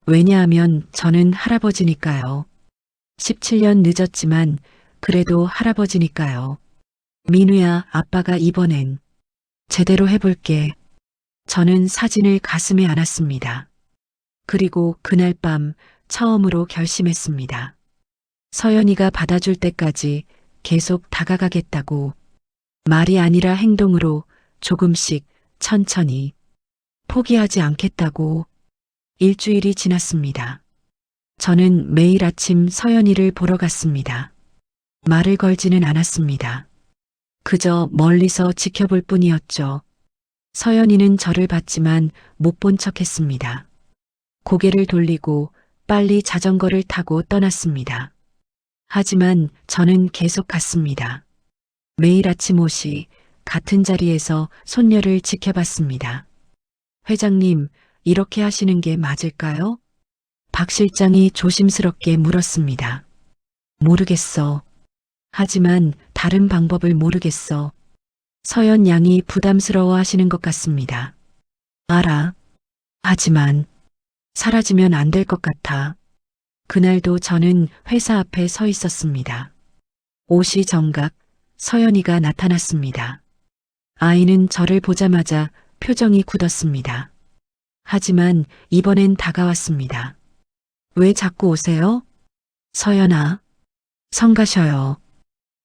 왜냐하면 저는 할아버지니까요. 17년 늦었지만 그래도 할아버지니까요. 민우야, 아빠가 이번엔 제대로 해볼게. 저는 사진을 가슴에 안았습니다. 그리고 그날 밤 처음으로 결심했습니다. 서연이가 받아줄 때까지 계속 다가가겠다고. 말이 아니라 행동으로 조금씩 천천히 포기하지 않겠다고. 일주일이 지났습니다. 저는 매일 아침 서연이를 보러 갔습니다. 말을 걸지는 않았습니다. 그저 멀리서 지켜볼 뿐이었죠. 서연이는 저를 봤지만 못 본 척했습니다. 고개를 돌리고 빨리 자전거를 타고 떠났습니다. 하지만 저는 계속 갔습니다. 매일 아침 5시 같은 자리에서 손녀를 지켜봤습니다. 회장님, 이렇게 하시는 게 맞을까요? 박 실장이 조심스럽게 물었습니다. 모르겠어. 하지만 다른 방법을 모르겠어. 서연 양이 부담스러워 하시는 것 같습니다. 알아. 하지만 사라지면 안 될 것 같아. 그날도 저는 회사 앞에 서 있었습니다. 5시 정각 서연이가 나타났습니다. 아이는 저를 보자마자 표정이 굳었습니다. 하지만 이번엔 다가왔습니다. 왜 자꾸 오세요? 서연아, 성 가셔요.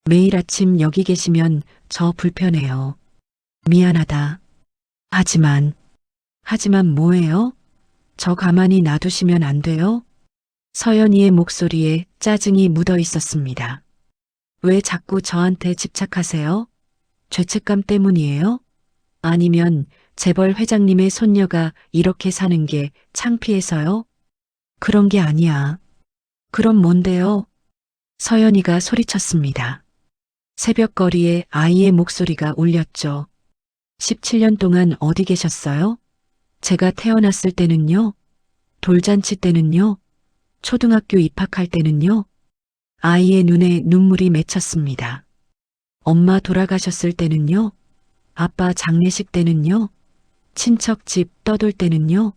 매일 아침 여기 계시면 저 불편해요. 미안하다. 하지만 뭐예요? 저 가만히 놔두시면 안 돼요? 서연이의 목소리에 짜증이 묻어 있었습니다. 왜 자꾸 저한테 집착하세요? 죄책감 때문이에요? 아니면 재벌 회장님의 손녀가 이렇게 사는 게 창피해서요? 그런 게 아니야. 그럼 뭔데요? 서연이가 소리쳤습니다. 새벽거리에 아이의 목소리가 울렸죠. 17년 동안 어디 계셨어요? 제가 태어났을 때는요? 돌잔치 때는요? 초등학교 입학할 때는요? 아이의 눈에 눈물이 맺혔습니다. 엄마 돌아가셨을 때는요? 아빠 장례식 때는요? 친척 집 떠돌 때는요?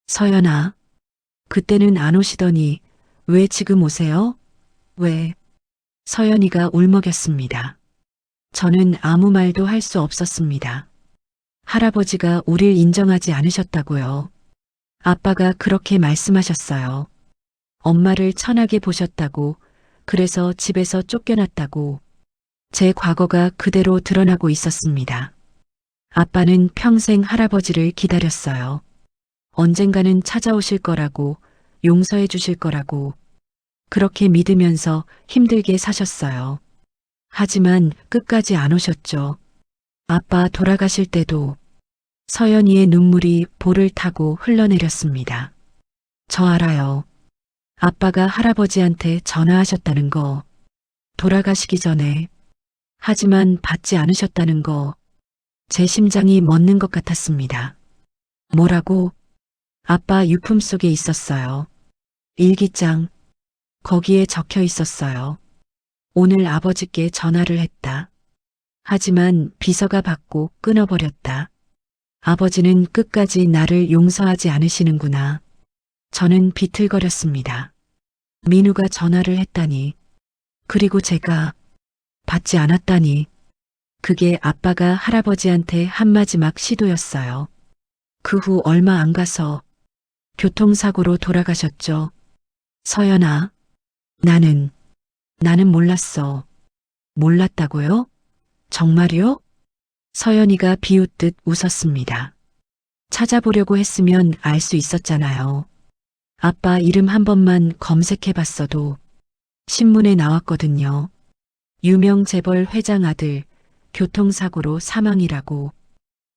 서연아, 그때는 안 오시더니 왜 지금 오세요? 왜? 서연이가 울먹였습니다. 저는 아무 말도 할 수 없었습니다. 할아버지가 우릴 인정하지 않으셨다고요. 아빠가 그렇게 말씀하셨어요. 엄마를 천하게 보셨다고, 그래서 집에서 쫓겨났다고. 제 과거가 그대로 드러나고 있었습니다. 아빠는 평생 할아버지를 기다렸어요. 언젠가는 찾아오실 거라고, 용서해 주실 거라고. 그렇게 믿으면서 힘들게 사셨어요. 하지만 끝까지 안 오셨죠. 아빠 돌아가실 때도 서연이의 눈물이 볼을 타고 흘러내렸습니다. 저 알아요. 아빠가 할아버지한테 전화하셨다는 거, 돌아가시기 전에. 하지만 받지 않으셨다는 거, 제 심장이 멎는 것 같았습니다. 뭐라고? 아빠 유품 속에 있었어요. 일기장, 거기에 적혀 있었어요. 오늘 아버지께 전화를 했다. 하지만 비서가 받고 끊어버렸다. 아버지는 끝까지 나를 용서하지 않으시는구나. 저는 비틀거렸습니다. 민우가 전화를 했다니. 그리고 제가 받지 않았다니. 그게 아빠가 할아버지한테 한 마지막 시도였어요. 그 후 얼마 안 가서 교통사고로 돌아가셨죠. 서연아, 나는 몰랐어. 몰랐다고요? 정말요? 서연이가 비웃듯 웃었습니다. 찾아보려고 했으면 알 수 있었잖아요. 아빠 이름 한 번만 검색해봤어도 신문에 나왔거든요. 유명 재벌 회장 아들 교통사고로 사망이라고.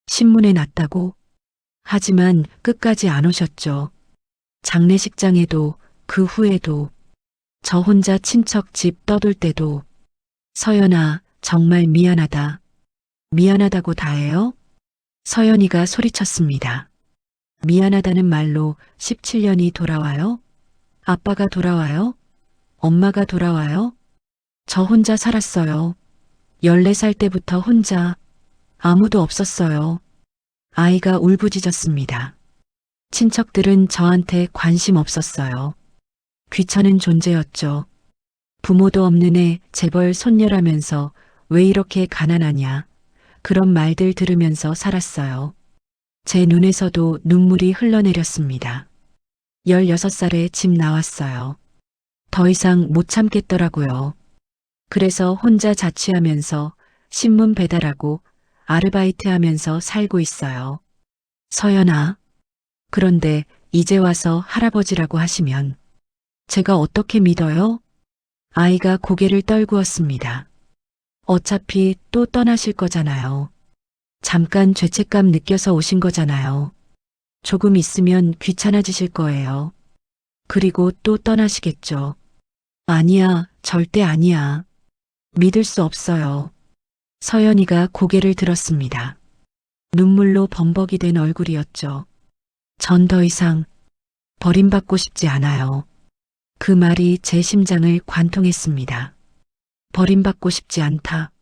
신문에 났다고? 하지만 끝까지 안 오셨죠. 장례식장에도 그 후에도 저 혼자 친척 집 떠돌 때도. 서연아, 정말 미안하다. 미안하다고 다 해요? 서연이가 소리쳤습니다. 미안하다는 말로 17년이 돌아와요? 아빠가 돌아와요? 엄마가 돌아와요? 저 혼자 살았어요. 14살 때부터 혼자. 아무도 없었어요. 아이가 울부짖었습니다. 친척들은 저한테 관심 없었어요. 귀찮은 존재였죠. 부모도 없는 애 재벌 손녀라면서 왜 이렇게 가난하냐. 그런 말들 들으면서 살았어요. 제 눈에서도 눈물이 흘러내렸습니다. 16살에 집 나왔어요. 더 이상 못 참겠더라고요. 그래서 혼자 자취하면서 신문 배달하고 아르바이트 하면서 살고 있어요. 서연아, 그런데 이제 와서 할아버지라고 하시면 제가 어떻게 믿어요? 아이가 고개를 떨구었습니다. 어차피 또 떠나실 거잖아요. 잠깐 죄책감 느껴서 오신 거잖아요. 조금 있으면 귀찮아지실 거예요. 그리고 또 떠나시겠죠. 아니야, 절대 아니야. 믿을 수 없어요. 서연이가 고개를 들었습니다. 눈물로 범벅이 된 얼굴이었죠. 전 더 이상 버림받고 싶지 않아요. 그 말이 제 심장을 관통했습니다. 버림받고 싶지 않다.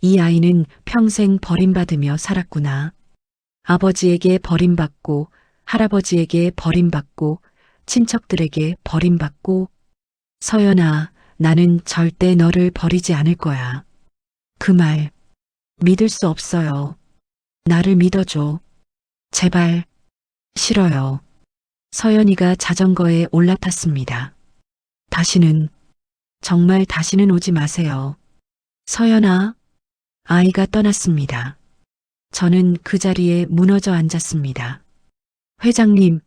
이 아이는 평생 버림받으며 살았구나. 아버지에게 버림받고, 할아버지에게 버림받고, 친척들에게 버림받고, 서연아, 나는 절대 너를 버리지 않을 거야. 그 말, 믿을 수 없어요. 나를 믿어줘. 제발. 싫어요. 서연이가 자전거에 올라탔습니다. 다시는, 정말 다시는 오지 마세요. 서연아, 아이가 떠났습니다. 저는 그 자리에 무너져 앉았습니다. 회장님,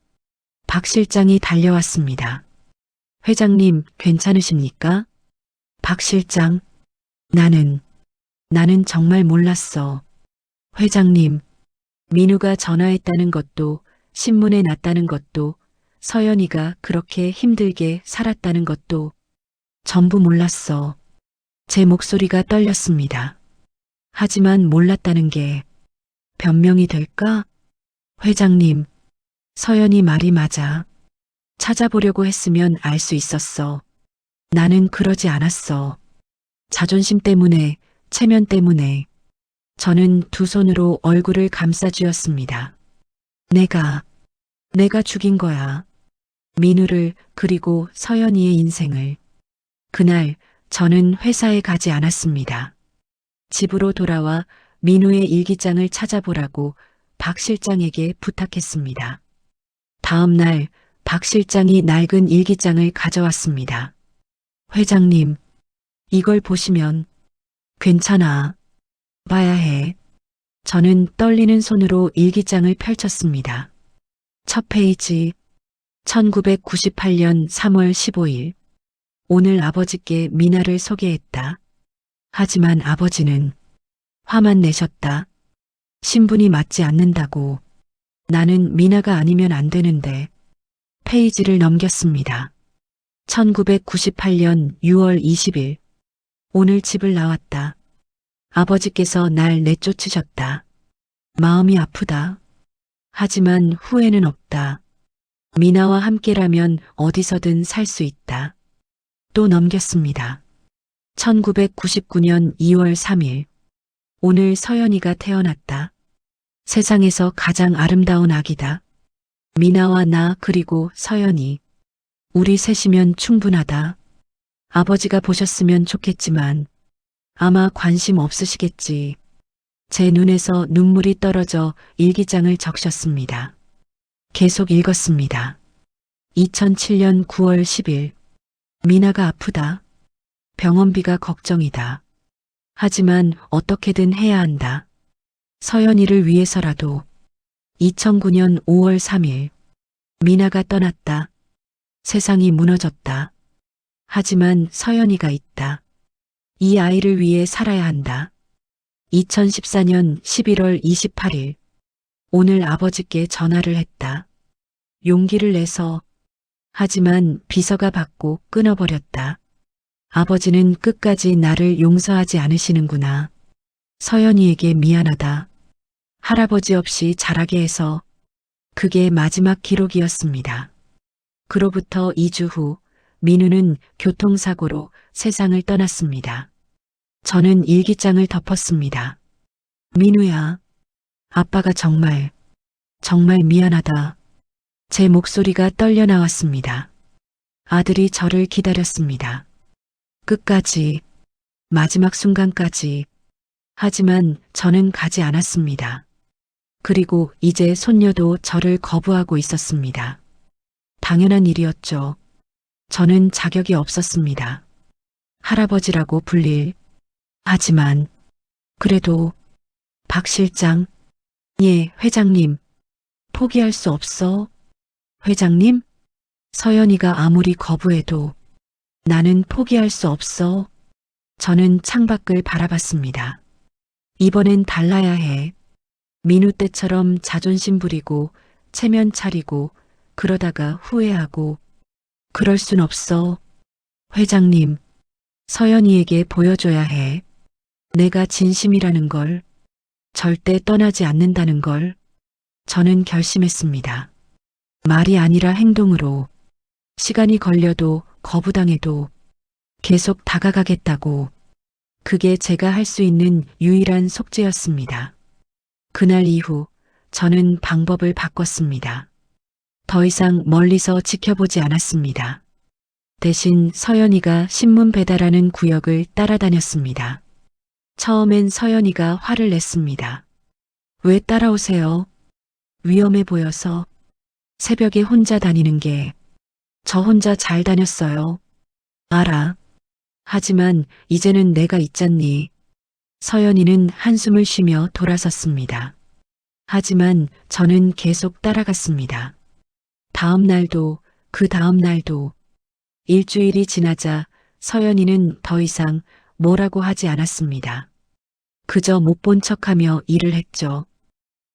박 실장이 달려왔습니다. 회장님, 괜찮으십니까? 박 실장, 나는 정말 몰랐어. 회장님, 민우가 전화했다는 것도, 신문에 났다는 것도, 서연이가 그렇게 힘들게 살았다는 것도 전부 몰랐어. 제 목소리가 떨렸습니다. 하지만 몰랐다는 게 변명이 될까? 회장님, 서연이 말이 맞아. 찾아보려고 했으면 알 수 있었어. 나는 그러지 않았어. 자존심 때문에, 체면 때문에. 저는 두 손으로 얼굴을 감싸쥐었습니다. 내가 죽인 거야. 민우를, 그리고 서연이의 인생을. 그날 저는 회사에 가지 않았습니다. 집으로 돌아와 민우의 일기장을 찾아보라고 박 실장에게 부탁했습니다. 다음 날 박 실장이 낡은 일기장을 가져왔습니다. 회장님, 이걸 보시면 괜찮아. 봐야 해. 저는 떨리는 손으로 일기장을 펼쳤습니다. 첫 페이지, 1998년 3월 15일. 오늘 아버지께 미나를 소개했다. 하지만 아버지는 화만 내셨다. 신분이 맞지 않는다고. 나는 미나가 아니면 안 되는데. 페이지를 넘겼습니다. 1998년 6월 20일. 오늘 집을 나왔다. 아버지께서 날 내쫓으셨다. 마음이 아프다. 하지만 후회는 없다. 미나와 함께라면 어디서든 살 수 있다. 또 넘겼습니다. 1999년 2월 3일. 오늘 서연이가 태어났다. 세상에서 가장 아름다운 아기다. 미나와 나 그리고 서연이. 우리 셋이면 충분하다. 아버지가 보셨으면 좋겠지만 아마 관심 없으시겠지. 제 눈에서 눈물이 떨어져 일기장을 적셨습니다. 계속 읽었습니다. 2007년 9월 10일. 미나가 아프다. 병원비가 걱정이다. 하지만 어떻게든 해야 한다. 서연이를 위해서라도. 2009년 5월 3일. 미나가 떠났다. 세상이 무너졌다. 하지만 서연이가 있다. 이 아이를 위해 살아야 한다. 2014년 11월 28일. 오늘 아버지께 전화를 했다. 용기를 내서. 하지만 비서가 받고 끊어버렸다. 아버지는 끝까지 나를 용서하지 않으시는구나. 서연이에게 미안하다. 할아버지 없이 자라게 해서. 그게 마지막 기록이었습니다. 그로부터 2주 후 민우는 교통사고로 세상을 떠났습니다. 저는 일기장을 덮었습니다. 민우야, 아빠가 정말 미안하다. 제 목소리가 떨려 나왔습니다. 아들이 저를 기다렸습니다. 끝까지, 마지막 순간까지. 하지만 저는 가지 않았습니다. 그리고 이제 손녀도 저를 거부하고 있었습니다. 당연한 일이었죠. 저는 자격이 없었습니다. 할아버지라고 불릴. 하지만 그래도 박 실장, 예, 회장님, 포기할 수 없어. 회장님? 서연이가 아무리 거부해도 나는 포기할 수 없어. 저는 창밖을 바라봤습니다. 이번엔 달라야 해. 민우 때처럼 자존심 부리고 체면 차리고 그러다가 후회하고 그럴 순 없어. 회장님, 서연이에게 보여줘야 해. 내가 진심이라는 걸, 절대 떠나지 않는다는 걸. 저는 결심했습니다. 말이 아니라 행동으로, 시간이 걸려도 거부당해도 계속 다가가겠다고. 그게 제가 할 수 있는 유일한 속죄였습니다. 그날 이후 저는 방법을 바꿨습니다. 더 이상 멀리서 지켜보지 않았습니다. 대신 서연이가 신문 배달하는 구역을 따라다녔습니다. 처음엔 서연이가 화를 냈습니다. 왜 따라오세요? 위험해 보여서. 새벽에 혼자 다니는 게. 저 혼자 잘 다녔어요. 알아. 하지만 이제는 내가 있잖니. 서연이는 한숨을 쉬며 돌아섰습니다. 하지만 저는 계속 따라갔습니다. 다음 날도 그 다음 날도 일주일이 지나자 서연이는 더 이상 뭐라고 하지 않았습니다. 그저 못 본 척하며 일을 했죠.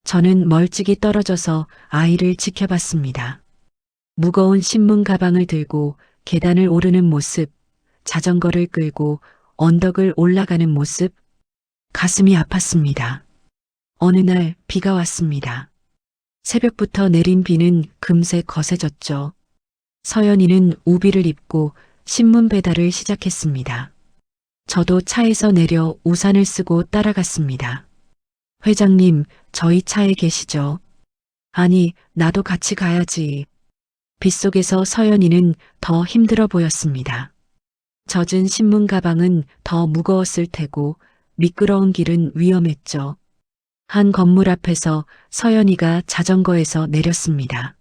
저는 멀찍이 떨어져서 아이를 지켜봤습니다. 무거운 신문 가방을 들고 계단을 오르는 모습, 자전거를 끌고 언덕을 올라가는 모습, 가슴이 아팠습니다. 어느 날 비가 왔습니다. 새벽부터 내린 비는 금세 거세졌죠. 서연이는 우비를 입고 신문 배달을 시작했습니다. 저도 차에서 내려 우산을 쓰고 따라갔습니다. 회장님, 저희 차에 계시죠? 아니, 나도 같이 가야지. 빗속에서 서연이는 더 힘들어 보였습니다. 젖은 신문 가방은 더 무거웠을 테고 미끄러운 길은 위험했죠. 한 건물 앞에서 서연이가 자전거에서 내렸습니다.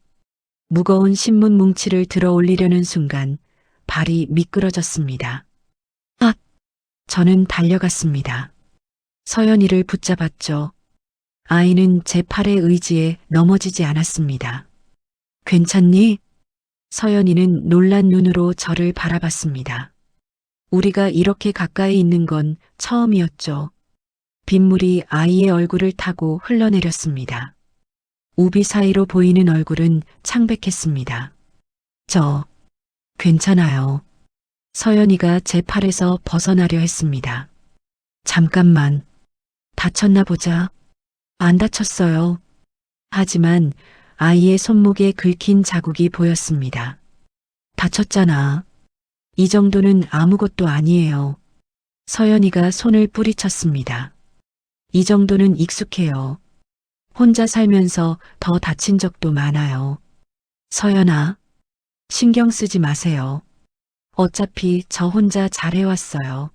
무거운 신문 뭉치를 들어 올리려는 순간 발이 미끄러졌습니다. 아! 저는 달려갔습니다. 서연이를 붙잡았죠. 아이는 제 팔의 의지에 넘어지지 않았습니다. 괜찮니? 서연이는 놀란 눈으로 저를 바라봤습니다. 우리가 이렇게 가까이 있는 건 처음이었죠. 빗물이 아이의 얼굴을 타고 흘러내렸습니다. 우비 사이로 보이는 얼굴은 창백했습니다. 저, 괜찮아요. 서연이가 제 팔에서 벗어나려 했습니다. 잠깐만, 다쳤나 보자. 안 다쳤어요. 하지만 아이의 손목에 긁힌 자국이 보였습니다. 다쳤잖아. 이 정도는 아무것도 아니에요. 서연이가 손을 뿌리쳤습니다. 이 정도는 익숙해요. 혼자 살면서 더 다친 적도 많아요. 서연아, 신경 쓰지 마세요. 어차피 저 혼자 잘해왔어요.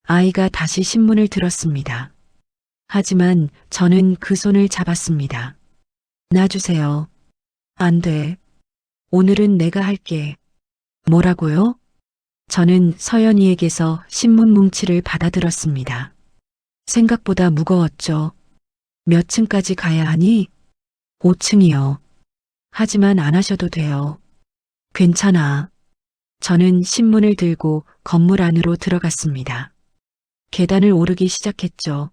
아이가 다시 신문을 들었습니다. 하지만 저는 그 손을 잡았습니다. 놔주세요. 안 돼. 오늘은 내가 할게. 뭐라고요? 저는 서연이에게서 신문 뭉치를 받아들었습니다. 생각보다 무거웠죠. 몇 층까지 가야 하니? 5층이요. 하지만 안 하셔도 돼요. 괜찮아. 저는 신문을 들고 건물 안으로 들어갔습니다. 계단을 오르기 시작했죠.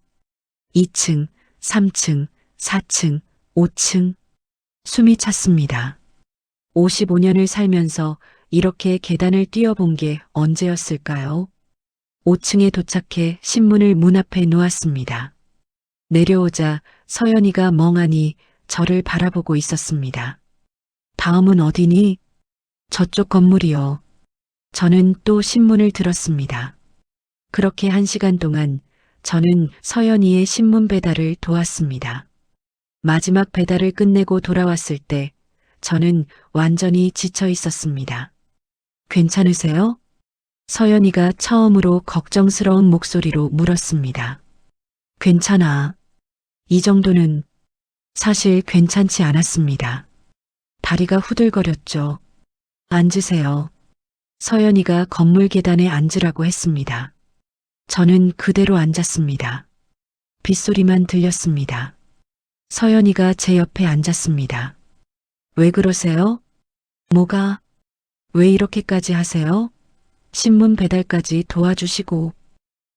2층, 3층, 4층, 5층. 숨이 찼습니다. 55년을 살면서 이렇게 계단을 뛰어본 게 언제였을까요? 5층에 도착해 신문을 문 앞에 놓았습니다. 내려오자 서연이가 멍하니 저를 바라보고 있었습니다. 다음은 어디니? 저쪽 건물이요. 저는 또 신문을 들었습니다. 그렇게 1시간 동안 저는 서연이의 신문 배달을 도왔습니다. 마지막 배달을 끝내고 돌아왔을 때 저는 완전히 지쳐 있었습니다. 괜찮으세요? 서연이가 처음으로 걱정스러운 목소리로 물었습니다. 괜찮아. 이 정도는 사실 괜찮지 않았습니다. 다리가 후들거렸죠. 앉으세요. 서연이가 건물 계단에 앉으라고 했습니다. 저는 그대로 앉았습니다. 빗소리만 들렸습니다. 서연이가 제 옆에 앉았습니다. 왜 그러세요? 뭐가? 왜 이렇게까지 하세요? 신문 배달까지 도와주시고.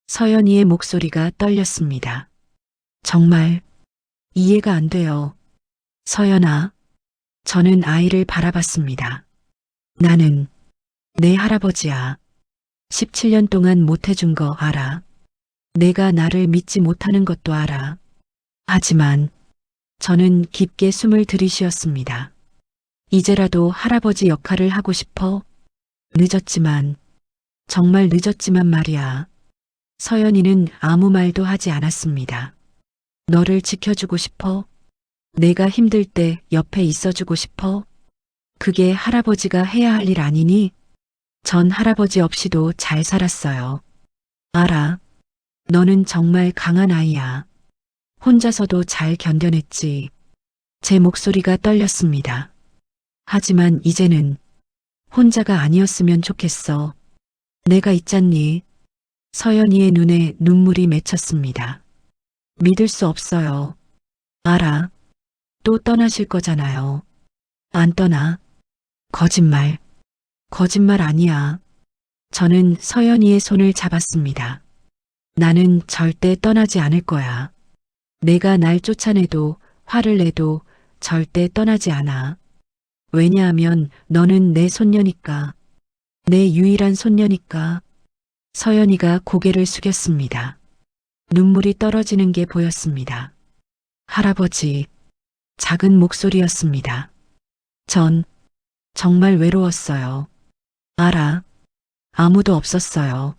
서연이의 목소리가 떨렸습니다. 정말 이해가 안 돼요. 서연아, 저는 아이를 바라봤습니다. 나는 내 할아버지야. 17년 동안 못해준 거 알아. 내가 나를 믿지 못하는 것도 알아. 하지만 저는 깊게 숨을 들이쉬었습니다. 이제라도 할아버지 역할을 하고 싶어. 늦었지만, 정말 늦었지만 말이야. 서연이는 아무 말도 하지 않았습니다. 너를 지켜주고 싶어. 내가 힘들 때 옆에 있어주고 싶어. 그게 할아버지가 해야 할 일 아니니? 전 할아버지 없이도 잘 살았어요. 알아. 너는 정말 강한 아이야. 혼자서도 잘 견뎌냈지. 제 목소리가 떨렸습니다. 하지만 이제는 혼자가 아니었으면 좋겠어. 내가 있잖니. 서연이의 눈에 눈물이 맺혔습니다. 믿을 수 없어요. 알아. 또 떠나실 거잖아요. 안 떠나. 거짓말. 거짓말 아니야. 저는 서연이의 손을 잡았습니다. 나는 절대 떠나지 않을 거야. 내가 날 쫓아내도 화를 내도 절대 떠나지 않아. 왜냐하면 너는 내 손녀니까. 내 유일한 손녀니까. 서연이가 고개를 숙였습니다. 눈물이 떨어지는 게 보였습니다. 할아버지, 작은 목소리였습니다. 전 정말 외로웠어요. 알아. 아무도 없었어요.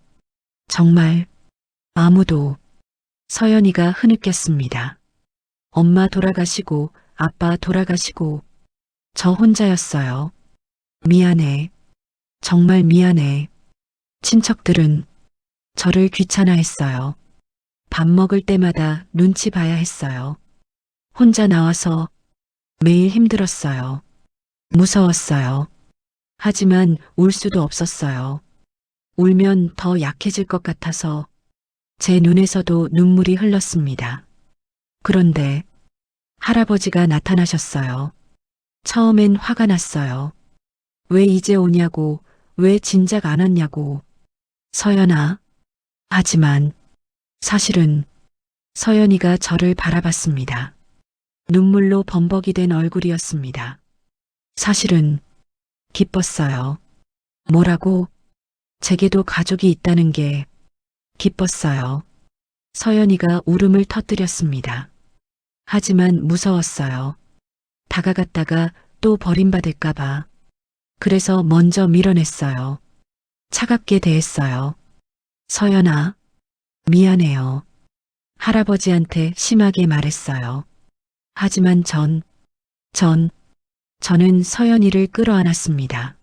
정말 아무도. 서연이가 흐느꼈습니다. 엄마 돌아가시고 아빠 돌아가시고 저 혼자였어요. 미안해. 정말 미안해. 친척들은 저를 귀찮아했어요. 밥 먹을 때마다 눈치 봐야 했어요. 혼자 나와서 매일 힘들었어요. 무서웠어요. 하지만 울 수도 없었어요. 울면 더 약해질 것 같아서 제 눈에서도 눈물이 흘렀습니다. 그런데 할아버지가 나타나셨어요. 처음엔 화가 났어요. 왜 이제 오냐고, 왜 진작 안 왔냐고. 서연아. 하지만 사실은 서연이가 저를 바라봤습니다. 눈물로 범벅이 된 얼굴이었습니다. 사실은 기뻤어요. 뭐라고? 제게도 가족이 있다는 게 기뻤어요. 서연이가 울음을 터뜨렸습니다. 하지만 무서웠어요. 다가갔다가 또 버림받을까봐. 그래서 먼저 밀어냈어요. 차갑게 대했어요. 서연아, 미안해요. 할아버지한테 심하게 말했어요. 하지만 저는 서연이를 끌어안았습니다.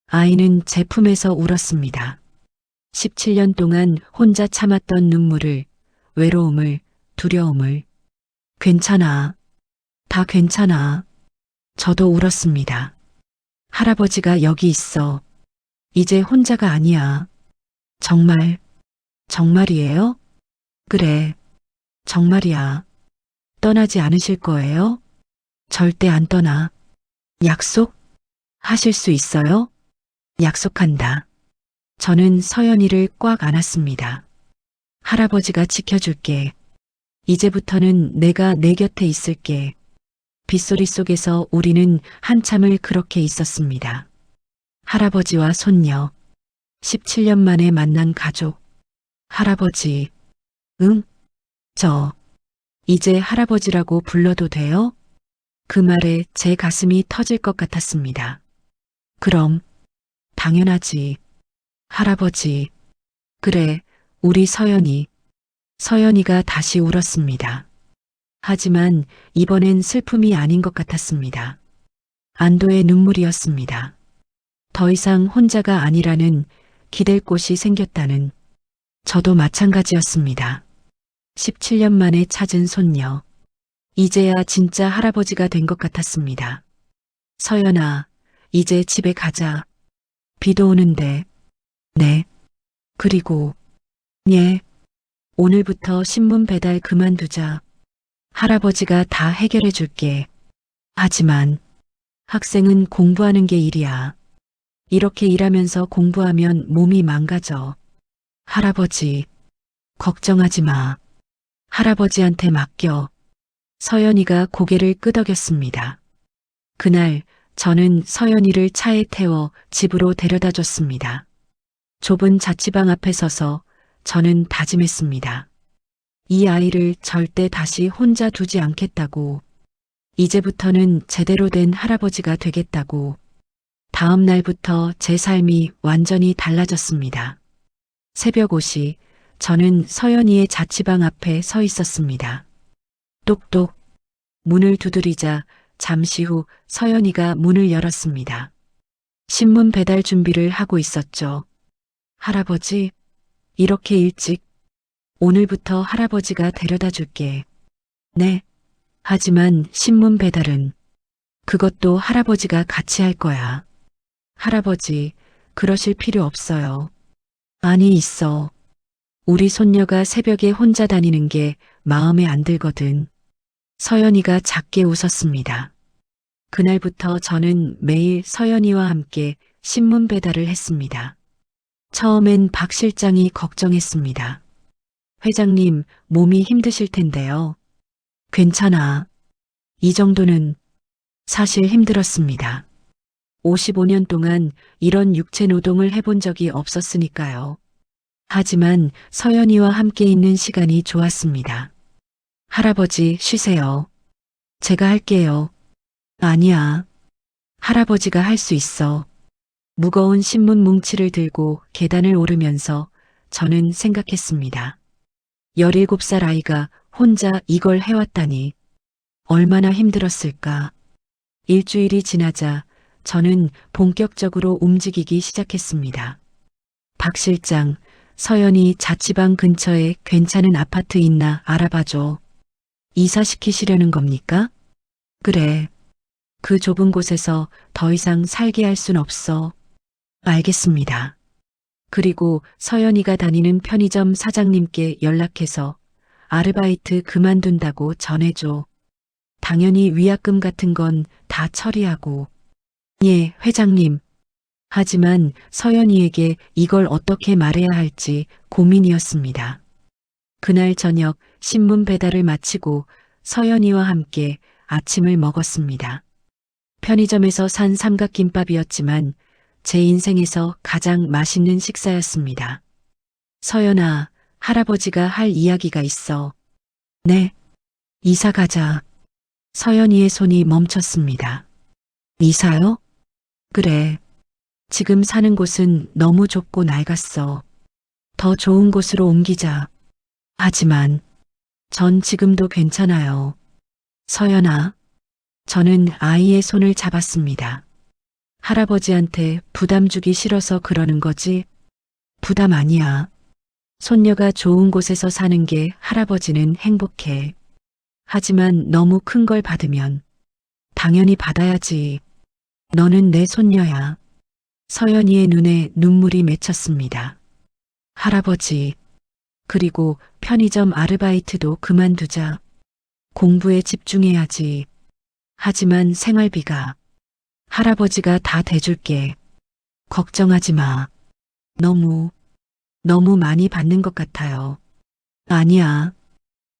아이는 제 품에서 울었습니다. 17년 동안 혼자 참았던 눈물을, 외로움을, 두려움을. 괜찮아. 다 괜찮아. 저도 울었습니다. 할아버지가 여기 있어. 이제 혼자가 아니야. 정말, 정말이에요? 그래, 정말이야. 떠나지 않으실 거예요? 절대 안 떠나. 약속? 하실 수 있어요? 약속한다. 저는 서연이를 꽉 안았습니다. 할아버지가 지켜줄게. 이제부터는 내가 내 곁에 있을게. 빗소리 속에서 우리는 한참을 그렇게 있었습니다. 할아버지와 손녀. 17년 만에 만난 가족. 할아버지. 응? 이제 할아버지라고 불러도 돼요? 그 말에 제 가슴이 터질 것 같았습니다. 그럼, 당연하지. 할아버지. 그래, 우리 서연이. 서연이가 다시 울었습니다. 하지만 이번엔 슬픔이 아닌 것 같았습니다. 안도의 눈물이었습니다. 더 이상 혼자가 아니라는, 기댈 곳이 생겼다는. 저도 마찬가지였습니다. 17년 만에 찾은 손녀. 이제야 진짜 할아버지가 된 것 같았습니다. 서연아, 이제 집에 가자. 비도 오는데. 네. 그리고, 예. 오늘부터 신문 배달 그만두자. 할아버지가 다 해결해 줄게. 하지만 학생은 공부하는 게 일이야. 이렇게 일하면서 공부하면 몸이 망가져. 할아버지, 걱정하지 마. 할아버지한테 맡겨. 서연이가 고개를 끄덕였습니다. 그날 저는 서연이를 차에 태워 집으로 데려다 줬습니다. 좁은 자취방 앞에 서서 저는 다짐했습니다. 이 아이를 절대 다시 혼자 두지 않겠다고. 이제부터는 제대로 된 할아버지가 되겠다고. 다음 날부터 제 삶이 완전히 달라졌습니다. 새벽 5시 저는 서연이의 자취방 앞에 서 있었습니다. 똑똑. 문을 두드리자 잠시 후 서연이가 문을 열었습니다. 신문 배달 준비를 하고 있었죠. 할아버지, 이렇게 일찍? 오늘부터 할아버지가 데려다 줄게. 네. 하지만 신문 배달은 그것도 할아버지가 같이 할 거야. 할아버지, 그러실 필요 없어요. 아니, 있어. 우리 손녀가 새벽에 혼자 다니는 게 마음에 안 들거든. 서연이가 작게 웃었습니다. 그날부터 저는 매일 서연이와 함께 신문 배달을 했습니다. 처음엔 박 실장이 걱정했습니다. 회장님, 몸이 힘드실 텐데요. 괜찮아. 이 정도는 사실 힘들었습니다. 55년 동안 이런 육체 노동을 해본 적이 없었으니까요. 하지만 서연이와 함께 있는 시간이 좋았습니다. 할아버지, 쉬세요. 제가 할게요. 아니야. 할아버지가 할 수 있어. 무거운 신문 뭉치를 들고 계단을 오르면서 저는 생각했습니다. 17살 아이가 혼자 이걸 해왔다니 얼마나 힘들었을까. 일주일이 지나자 저는 본격적으로 움직이기 시작했습니다. 박 실장, 서연이 자취방 근처에 괜찮은 아파트 있나 알아봐줘. 이사시키시려는 겁니까? 그래. 그 좁은 곳에서 더 이상 살게 할 순 없어. 알겠습니다. 그리고 서연이가 다니는 편의점 사장님께 연락해서 아르바이트 그만둔다고 전해줘. 당연히 위약금 같은 건 다 처리하고. 예, 회장님. 하지만 서연이에게 이걸 어떻게 말해야 할지 고민이었습니다. 그날 저녁 신문 배달을 마치고 서연이와 함께 아침을 먹었습니다. 편의점에서 산 삼각김밥이었지만 제 인생에서 가장 맛있는 식사였습니다. 서연아, 할아버지가 할 이야기가 있어. 네. 이사 가자. 서연이의 손이 멈췄습니다. 이사요? 그래. 지금 사는 곳은 너무 좁고 낡았어. 더 좋은 곳으로 옮기자. 하지만 전 지금도 괜찮아요. 서연아. 저는 아이의 손을 잡았습니다. 할아버지한테 부담 주기 싫어서 그러는 거지? 부담 아니야. 손녀가 좋은 곳에서 사는 게 할아버지는 행복해. 하지만 너무 큰 걸 받으면 당연히 받아야지. 너는 내 손녀야. 서연이의 눈에 눈물이 맺혔습니다. 할아버지, 그리고 편의점 아르바이트도 그만두자. 공부에 집중해야지. 하지만 생활비가 할아버지가 다 대줄게. 걱정하지 마. 너무 많이 받는 것 같아요. 아니야.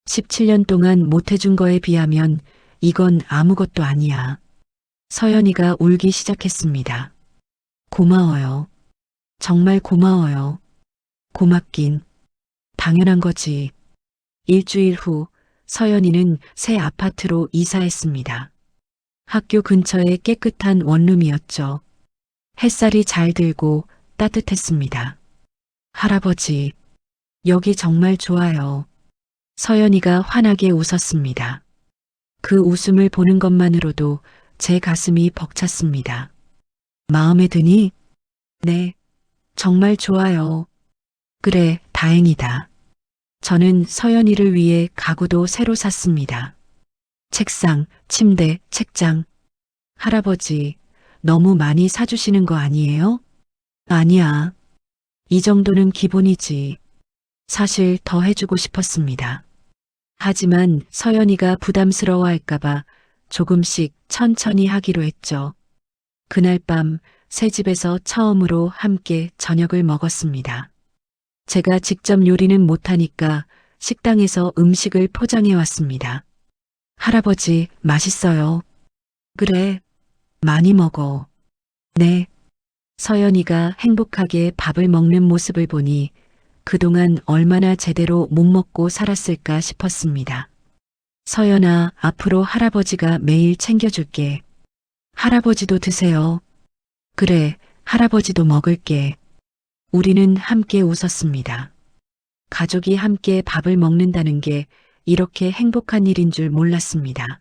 17년 동안 못해준 거에 비하면 이건 아무것도 아니야. 서연이가 울기 시작했습니다. 고마워요. 정말 고마워요. 고맙긴 당연한 거지. 일주일 후 서연이는 새 아파트로 이사했습니다. 학교 근처에 깨끗한 원룸이었죠. 햇살이 잘 들고 따뜻했습니다. 할아버지, 여기 정말 좋아요. 서연이가 환하게 웃었습니다. 그 웃음을 보는 것만으로도 제 가슴이 벅찼습니다. 마음에 드니? 네, 정말 좋아요. 그래, 다행이다. 저는 서연이를 위해 가구도 새로 샀습니다. 책상, 침대, 책장. 할아버지, 너무 많이 사주시는 거 아니에요? 아니야. 이 정도는 기본이지. 사실 더 해주고 싶었습니다. 하지만 서연이가 부담스러워할까봐 조금씩 천천히 하기로 했죠. 그날 밤 새 집에서 처음으로 함께 저녁을 먹었습니다. 제가 직접 요리는 못하니까 식당에서 음식을 포장해 왔습니다. 할아버지, 맛있어요. 그래, 많이 먹어. 네. 서연이가 행복하게 밥을 먹는 모습을 보니 그동안 얼마나 제대로 못 먹고 살았을까 싶었습니다. 서연아, 앞으로 할아버지가 매일 챙겨줄게. 할아버지도 드세요. 그래, 할아버지도 먹을게. 우리는 함께 웃었습니다. 가족이 함께 밥을 먹는다는 게 이렇게 행복한 일인 줄 몰랐습니다.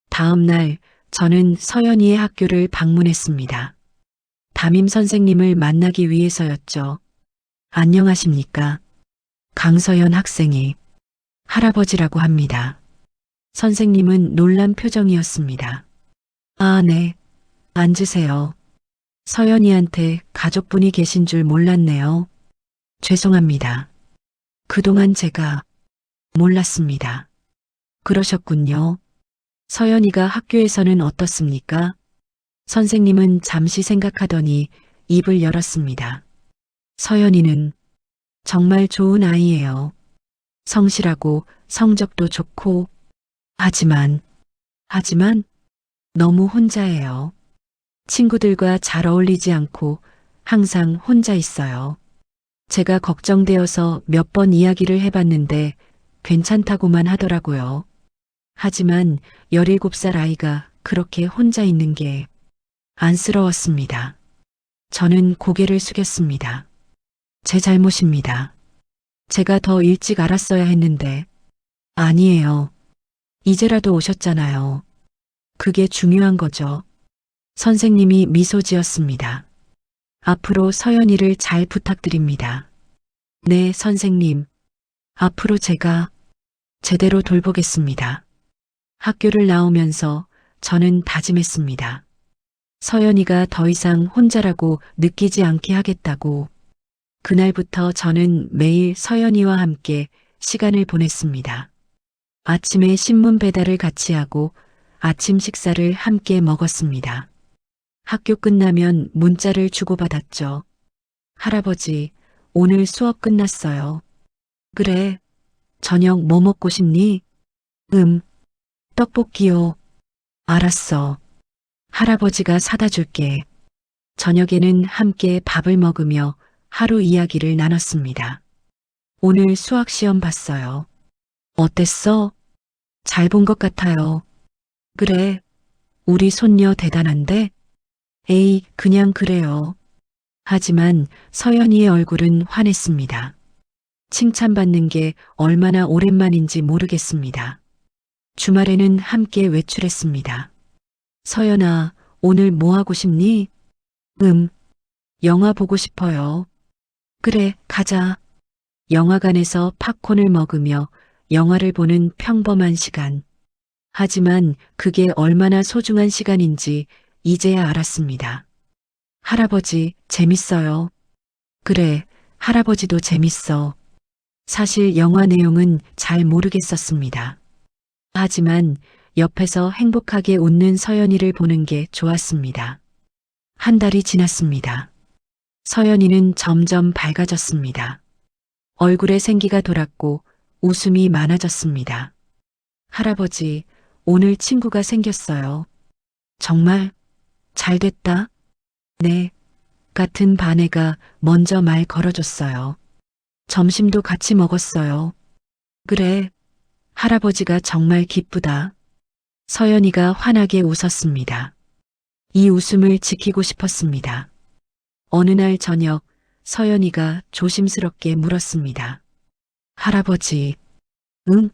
다음 날 저는 서연이의 학교를 방문했습니다. 담임 선생님을 만나기 위해서였죠. 안녕하십니까? 강서연 학생이 할아버지라고 합니다. 선생님은 놀란 표정이었습니다. 아, 네. 앉으세요. 서연이한테 가족분이 계신 줄 몰랐네요. 죄송합니다. 그동안 제가 몰랐습니다. 그러셨군요. 서연이가 학교에서는 어떻습니까? 선생님은 잠시 생각하더니 입을 열었습니다. 서연이는 정말 좋은 아이예요. 성실하고 성적도 좋고, 하지만 너무 혼자예요. 친구들과 잘 어울리지 않고 항상 혼자 있어요. 제가 걱정되어서 몇 번 이야기를 해봤는데 괜찮다고만 하더라고요. 하지만 17살 아이가 그렇게 혼자 있는 게 안쓰러웠습니다. 저는 고개를 숙였습니다. 제 잘못입니다. 제가 더 일찍 알았어야 했는데. 아니에요. 이제라도 오셨잖아요. 그게 중요한 거죠. 선생님이 미소 지었습니다. 앞으로 서연이를 잘 부탁드립니다. 네, 선생님. 앞으로 제가 제대로 돌보겠습니다. 학교를 나오면서 저는 다짐했습니다. 서연이가 더 이상 혼자라고 느끼지 않게 하겠다고. 그날부터 저는 매일 서연이와 함께 시간을 보냈습니다. 아침에 신문 배달을 같이 하고 아침 식사를 함께 먹었습니다. 학교 끝나면 문자를 주고받았죠. 할아버지, 오늘 수업 끝났어요. 그래, 저녁 뭐 먹고 싶니? 떡볶이요. 알았어. 할아버지가 사다 줄게. 저녁에는 함께 밥을 먹으며 하루 이야기를 나눴습니다. 오늘 수학 시험 봤어요. 어땠어? 잘 본 것 같아요. 그래, 우리 손녀 대단한데? 에이, 그냥 그래요. 하지만 서연이의 얼굴은 환했습니다. 칭찬받는 게 얼마나 오랜만인지 모르겠습니다. 주말에는 함께 외출했습니다. 서연아, 오늘 뭐 하고 싶니? 영화 보고 싶어요. 그래, 가자. 영화관에서 팝콘을 먹으며 영화를 보는 평범한 시간. 하지만 그게 얼마나 소중한 시간인지 이제야 알았습니다. 할아버지, 재밌어요. 그래, 할아버지도 재밌어. 사실 영화 내용은 잘 모르겠었습니다. 하지만 옆에서 행복하게 웃는 서연이를 보는 게 좋았습니다. 한 달이 지났습니다. 서연이는 점점 밝아졌습니다. 얼굴에 생기가 돌았고 웃음이 많아졌습니다. 할아버지, 오늘 친구가 생겼어요. 정말 잘 됐다. 네. 같은 반 애가 먼저 말 걸어줬어요. 점심도 같이 먹었어요. 그래. 할아버지가 정말 기쁘다. 서연이가 환하게 웃었습니다. 이 웃음을 지키고 싶었습니다. 어느 날 저녁 서연이가 조심스럽게 물었습니다. 할아버지, 응?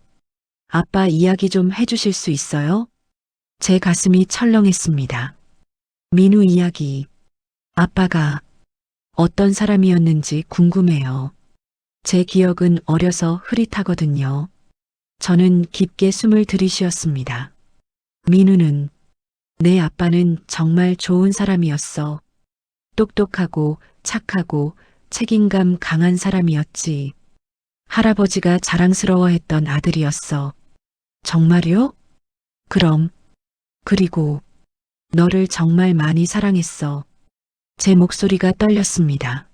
아빠 이야기 좀 해주실 수 있어요? 제 가슴이 철렁했습니다. 민우 이야기. 아빠가 어떤 사람이었는지 궁금해요. 제 기억은 어려서 흐릿하거든요. 저는 깊게 숨을 들이쉬었습니다. 민우는 내 아빠는 정말 좋은 사람이었어. 똑똑하고 착하고 책임감 강한 사람이었지. 할아버지가 자랑스러워했던 아들이었어. 정말요? 그럼 그리고 너를 정말 많이 사랑했어. 제 목소리가 떨렸습니다.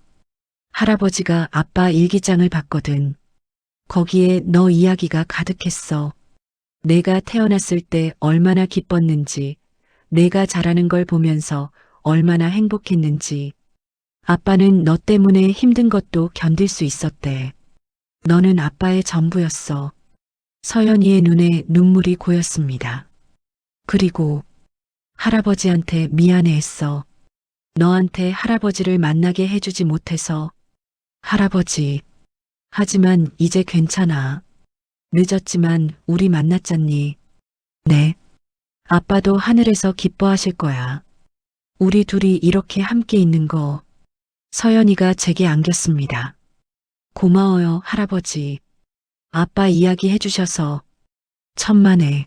할아버지가 아빠 일기장을 봤거든. 거기에 너 이야기가 가득했어. 내가 태어났을 때 얼마나 기뻤는지, 내가 자라는 걸 보면서 얼마나 행복했는지. 아빠는 너 때문에 힘든 것도 견딜 수 있었대. 너는 아빠의 전부였어. 서연이의 눈에 눈물이 고였습니다. 그리고 할아버지한테 미안해했어. 너한테 할아버지를 만나게 해주지 못해서. 할아버지. 하지만 이제 괜찮아. 늦었지만 우리 만났잖니. 네. 아빠도 하늘에서 기뻐하실 거야. 우리 둘이 이렇게 함께 있는 거. 서연이가 제게 안겼습니다. 고마워요, 할아버지. 아빠 이야기 해주셔서. 천만에.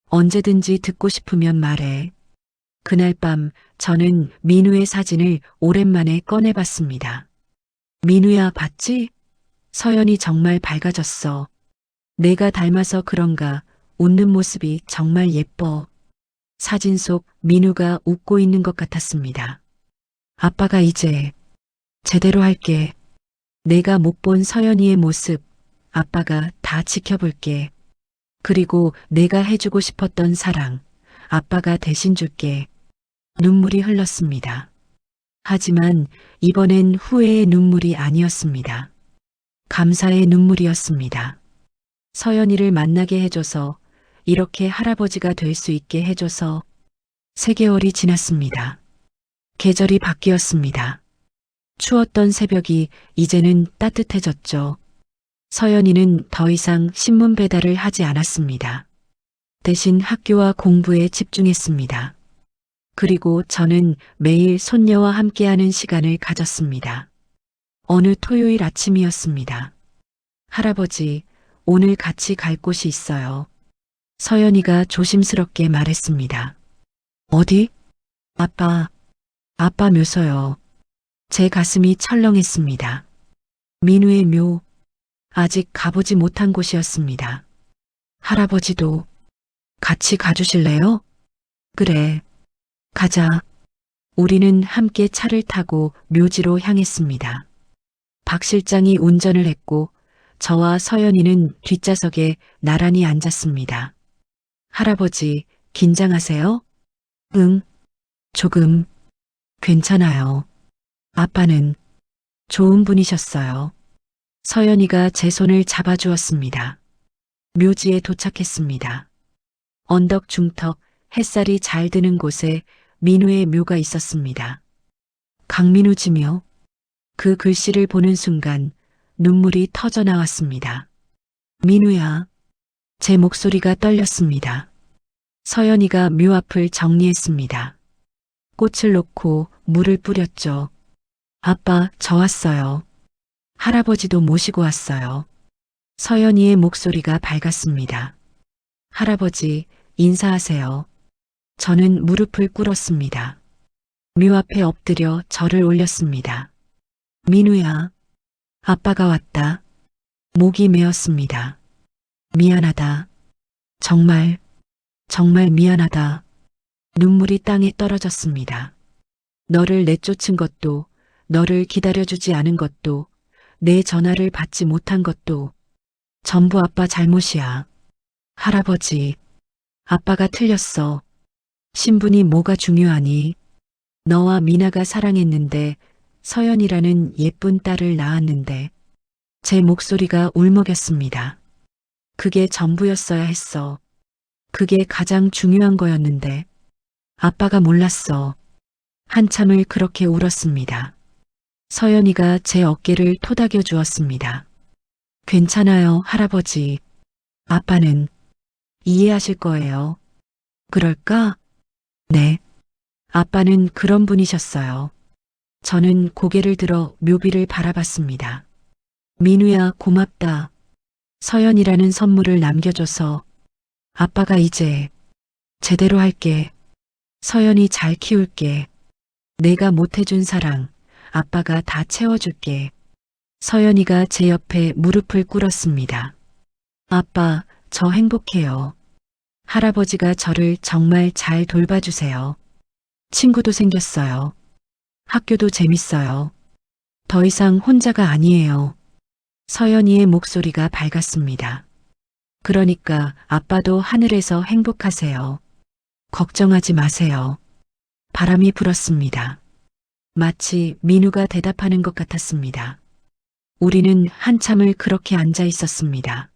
언제든지 듣고 싶으면 말해. 그날 밤 저는 민우의 사진을 오랜만에 꺼내봤습니다. 민우야, 봤지? 서연이 정말 밝아졌어. 내가 닮아서 그런가 웃는 모습이 정말 예뻐. 사진 속 민우가 웃고 있는 것 같았습니다. 아빠가 이제 제대로 할게. 내가 못 본 서연이의 모습, 아빠가 다 지켜볼게. 그리고 내가 해주고 싶었던 사랑, 아빠가 대신 줄게. 눈물이 흘렀습니다. 하지만 이번엔 후회의 눈물이 아니었습니다. 감사의 눈물이었습니다. 서연이를 만나게 해줘서, 이렇게 할아버지가 될 수 있게 해줘서. 3개월이 지났습니다. 계절이 바뀌었습니다. 추웠던 새벽이 이제는 따뜻해졌죠. 서연이는 더 이상 신문 배달을 하지 않았습니다. 대신 학교와 공부에 집중했습니다. 그리고 저는 매일 손녀와 함께하는 시간을 가졌습니다. 어느 토요일 아침이었습니다. 할아버지, 오늘 같이 갈 곳이 있어요. 서연이가 조심스럽게 말했습니다. 어디? 아빠 묘서요. 제 가슴이 철렁했습니다. 민우의 묘, 아직 가보지 못한 곳이었습니다. 할아버지도 같이 가주실래요? 그래, 가자. 우리는 함께 차를 타고 묘지로 향했습니다. 박 실장이 운전을 했고 저와 서연이는 뒷좌석에 나란히 앉았습니다. 할아버지, 긴장하세요? 응, 조금. 괜찮아요. 아빠는 좋은 분이셨어요. 서연이가 제 손을 잡아주었습니다. 묘지에 도착했습니다. 언덕 중턱 햇살이 잘 드는 곳에 민우의 묘가 있었습니다. 강민우 지묘. 그 글씨를 보는 순간 눈물이 터져 나왔습니다. 민우야. 제 목소리가 떨렸습니다. 서연이가 묘 앞을 정리했습니다. 꽃을 놓고 물을 뿌렸죠. 아빠, 저 왔어요. 할아버지도 모시고 왔어요. 서연이의 목소리가 밝았습니다. 할아버지, 인사하세요. 저는 무릎을 꿇었습니다. 묘 앞에 엎드려 절을 올렸습니다. 민우야, 아빠가 왔다. 목이 메었습니다. 미안하다. 정말 미안하다. 눈물이 땅에 떨어졌습니다. 너를 내쫓은 것도, 너를 기다려주지 않은 것도, 내 전화를 받지 못한 것도 전부 아빠 잘못이야. 할아버지, 아빠가 틀렸어. 신분이 뭐가 중요하니? 너와 미나가 사랑했는데 서연이라는 예쁜 딸을 낳았는데. 제 목소리가 울먹였습니다. 그게 전부였어야 했어. 그게 가장 중요한 거였는데. 아빠가 몰랐어. 한참을 그렇게 울었습니다. 서연이가 제 어깨를 토닥여 주었습니다. 괜찮아요, 할아버지. 아빠는 이해하실 거예요. 그럴까? 네. 아빠는 그런 분이셨어요. 저는 고개를 들어 묘비를 바라봤습니다. 민우야, 고맙다. 서연이라는 선물을 남겨줘서. 아빠가 이제 제대로 할게. 서연이 잘 키울게. 내가 못해준 사랑, 아빠가 다 채워줄게. 서연이가 제 옆에 무릎을 꿇었습니다. 아빠, 저 행복해요. 할아버지가 저를 정말 잘 돌봐주세요. 친구도 생겼어요. 학교도 재밌어요. 더 이상 혼자가 아니에요. 서연이의 목소리가 밝았습니다. 그러니까 아빠도 하늘에서 행복하세요. 걱정하지 마세요. 바람이 불었습니다. 마치 민우가 대답하는 것 같았습니다. 우리는 한참을 그렇게 앉아 있었습니다.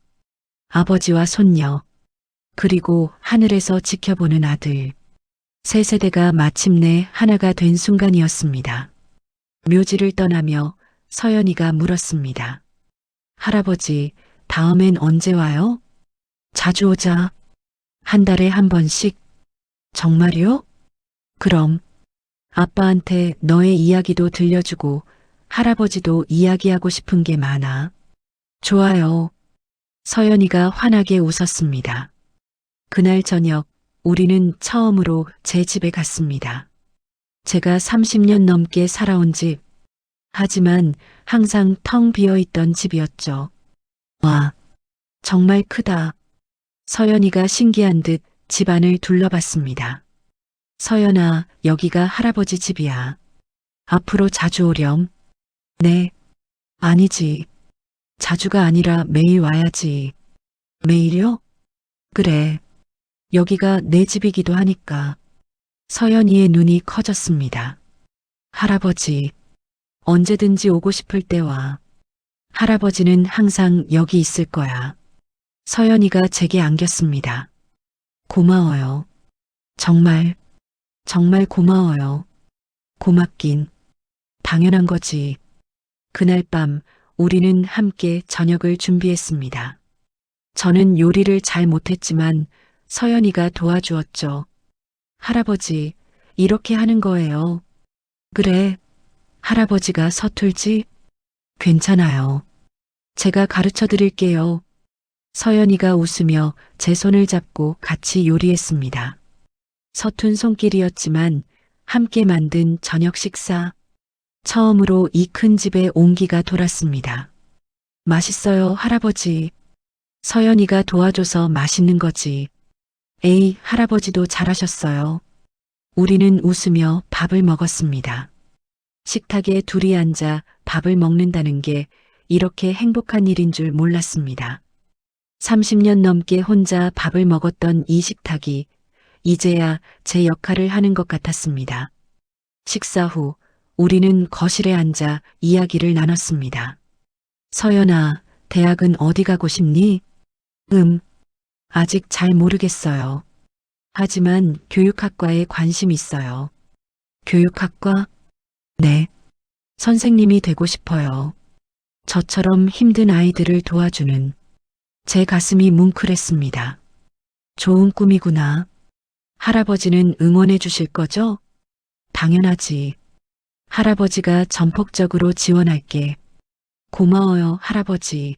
아버지와 손녀, 그리고 하늘에서 지켜보는 아들. 세 세대가 마침내 하나가 된 순간이었습니다. 묘지를 떠나며 서연이가 물었습니다. 할아버지, 다음엔 언제 와요? 자주 오자. 한 달에 한 번씩. 정말요? 그럼 아빠한테 너의 이야기도 들려주고 할아버지도 이야기하고 싶은 게 많아. 좋아요. 서연이가 환하게 웃었습니다. 그날 저녁 우리는 처음으로 제 집에 갔습니다. 제가 30년 넘게 살아온 집. 하지만 항상 텅 비어 있던 집이었죠. 와, 정말 크다. 서연이가 신기한 듯 집안을 둘러봤습니다. 서연아, 여기가 할아버지 집이야. 앞으로 자주 오렴. 네. 아니지. 자주가 아니라 매일 와야지. 매일요? 그래. 여기가 내 집이기도 하니까. 서연이의 눈이 커졌습니다. 할아버지, 언제든지 오고 싶을 때 와. 할아버지는 항상 여기 있을 거야. 서연이가 제게 안겼습니다. 고마워요. 정말, 정말 고마워요. 고맙긴. 당연한 거지. 그날 밤 우리는 함께 저녁을 준비했습니다. 저는 요리를 잘 못했지만 서연이가 도와주었죠. 할아버지, 이렇게 하는 거예요. 그래. 할아버지가 서툴지? 괜찮아요. 제가 가르쳐 드릴게요. 서연이가 웃으며 제 손을 잡고 같이 요리했습니다. 서툰 손길이었지만 함께 만든 저녁 식사. 처음으로 이 큰 집에 온기가 돌았습니다. 맛있어요, 할아버지. 서연이가 도와줘서 맛있는 거지. 에이, 할아버지도 잘하셨어요. 우리는 웃으며 밥을 먹었습니다. 식탁에 둘이 앉아 밥을 먹는다는 게 이렇게 행복한 일인 줄 몰랐습니다. 30년 넘게 혼자 밥을 먹었던 이 식탁이 이제야 제 역할을 하는 것 같았습니다. 식사 후 우리는 거실에 앉아 이야기를 나눴습니다. 서연아, 대학은 어디 가고 싶니? 아직 잘 모르겠어요. 하지만 교육학과에 관심 있어요. 교육학과? 네. 선생님이 되고 싶어요. 저처럼 힘든 아이들을 도와주는. 제 가슴이 뭉클했습니다. 좋은 꿈이구나. 할아버지는 응원해 주실 거죠? 당연하지. 할아버지가 전폭적으로 지원할게. 고마워요, 할아버지.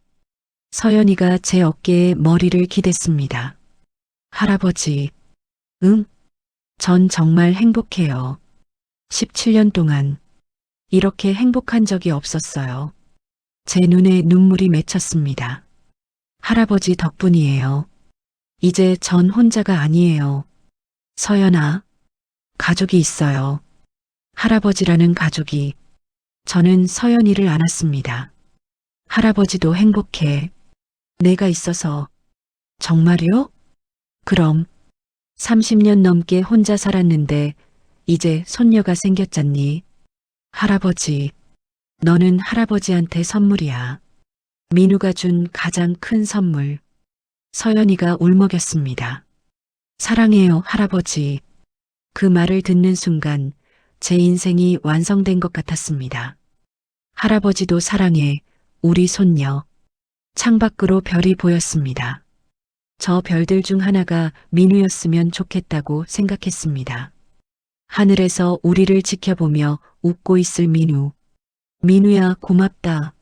서연이가 제 어깨에 머리를 기댔습니다. 할아버지, 응? 전 정말 행복해요. 17년 동안 이렇게 행복한 적이 없었어요. 제 눈에 눈물이 맺혔습니다. 할아버지 덕분이에요. 이제 전 혼자가 아니에요. 서연아, 가족이 있어요. 할아버지라는 가족이. 저는 서연이를 안았습니다. 할아버지도 행복해. 내가 있어서. 정말요? 그럼 30년 넘게 혼자 살았는데 이제 손녀가 생겼잖니. 할아버지, 너는 할아버지한테 선물이야. 민우가 준 가장 큰 선물. 서연이가 울먹였습니다. 사랑해요, 할아버지. 그 말을 듣는 순간 제 인생이 완성된 것 같았습니다. 할아버지도 사랑해, 우리 손녀. 창밖으로 별이 보였습니다. 저 별들 중 하나가 민우였으면 좋겠다고 생각했습니다. 하늘에서 우리를 지켜보며 웃고 있을 민우. 민우야, 고맙다.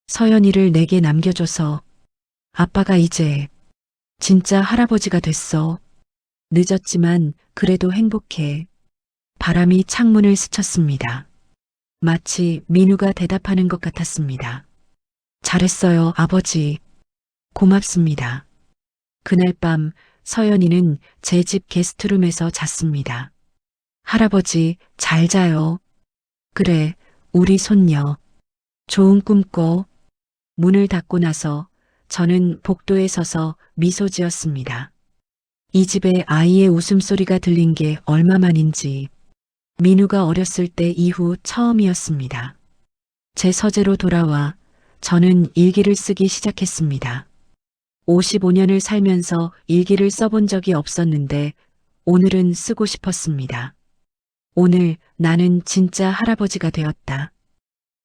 서연이를 내게 남겨줘서. 아빠가 이제 진짜 할아버지가 됐어. 늦었지만 그래도 행복해. 바람이 창문을 스쳤습니다. 마치 민우가 대답하는 것 같았습니다. 잘했어요, 아버지. 고맙습니다. 그날 밤 서연이는 제 집 게스트룸에서 잤습니다. 할아버지, 잘 자요. 그래, 우리 손녀. 좋은 꿈 꿔. 문을 닫고 나서 저는 복도에 서서 미소 지었습니다. 이 집에 아이의 웃음소리가 들린 게 얼마만인지 민우가 어렸을 때 이후 처음이었습니다. 제 서재로 돌아와 저는 일기를 쓰기 시작했습니다. 55년을 살면서 일기를 써본 적이 없었는데 오늘은 쓰고 싶었습니다. 오늘 나는 진짜 할아버지가 되었다.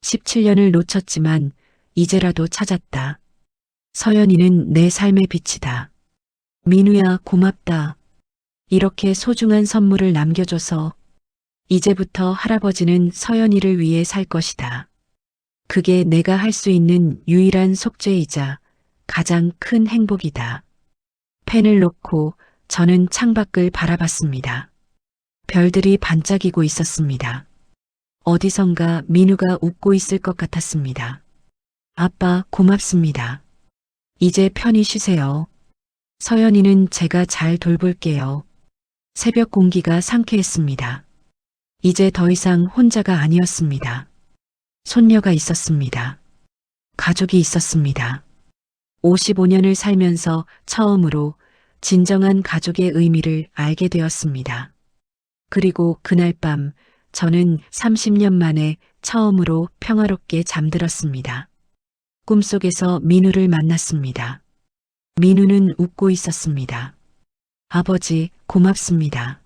17년을 놓쳤지만 이제라도 찾았다. 서연이는 내 삶의 빛이다. 민우야, 고맙다. 이렇게 소중한 선물을 남겨줘서 이제부터 할아버지는 서연이를 위해 살 것이다. 그게 내가 할 수 있는 유일한 속죄이자 가장 큰 행복이다. 펜을 놓고 저는 창밖을 바라봤습니다. 별들이 반짝이고 있었습니다. 어디선가 민우가 웃고 있을 것 같았습니다. 아빠, 고맙습니다. 이제 편히 쉬세요. 서연이는 제가 잘 돌볼게요. 새벽 공기가 상쾌했습니다. 이제 더 이상 혼자가 아니었습니다. 손녀가 있었습니다. 가족이 있었습니다. 55년을 살면서 처음으로 진정한 가족의 의미를 알게 되었습니다. 그리고 그날 밤 저는 30년 만에 처음으로 평화롭게 잠들었습니다. 꿈속에서 민우를 만났습니다. 민우는 웃고 있었습니다. 아버지, 고맙습니다.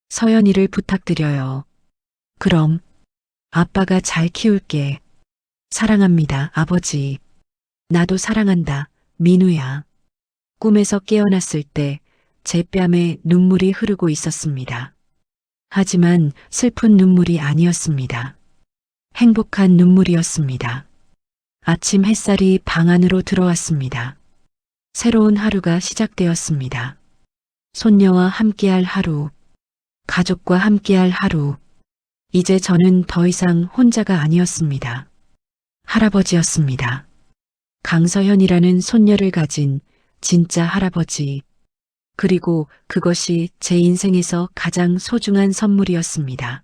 서연이를 부탁드려요. 그럼 아빠가 잘 키울게. 사랑합니다, 아버지. 나도 사랑한다, 민우야. 꿈에서 깨어났을 때 제 뺨에 눈물이 흐르고 있었습니다. 하지만 슬픈 눈물이 아니었습니다. 행복한 눈물이었습니다. 아침 햇살이 방 안으로 들어왔습니다. 새로운 하루가 시작되었습니다. 손녀와 함께할 하루, 가족과 함께할 하루. 이제 저는 더 이상 혼자가 아니었습니다. 할아버지였습니다. 강서현이라는 손녀를 가진 진짜 할아버지. 그리고 그것이 제 인생에서 가장 소중한 선물이었습니다.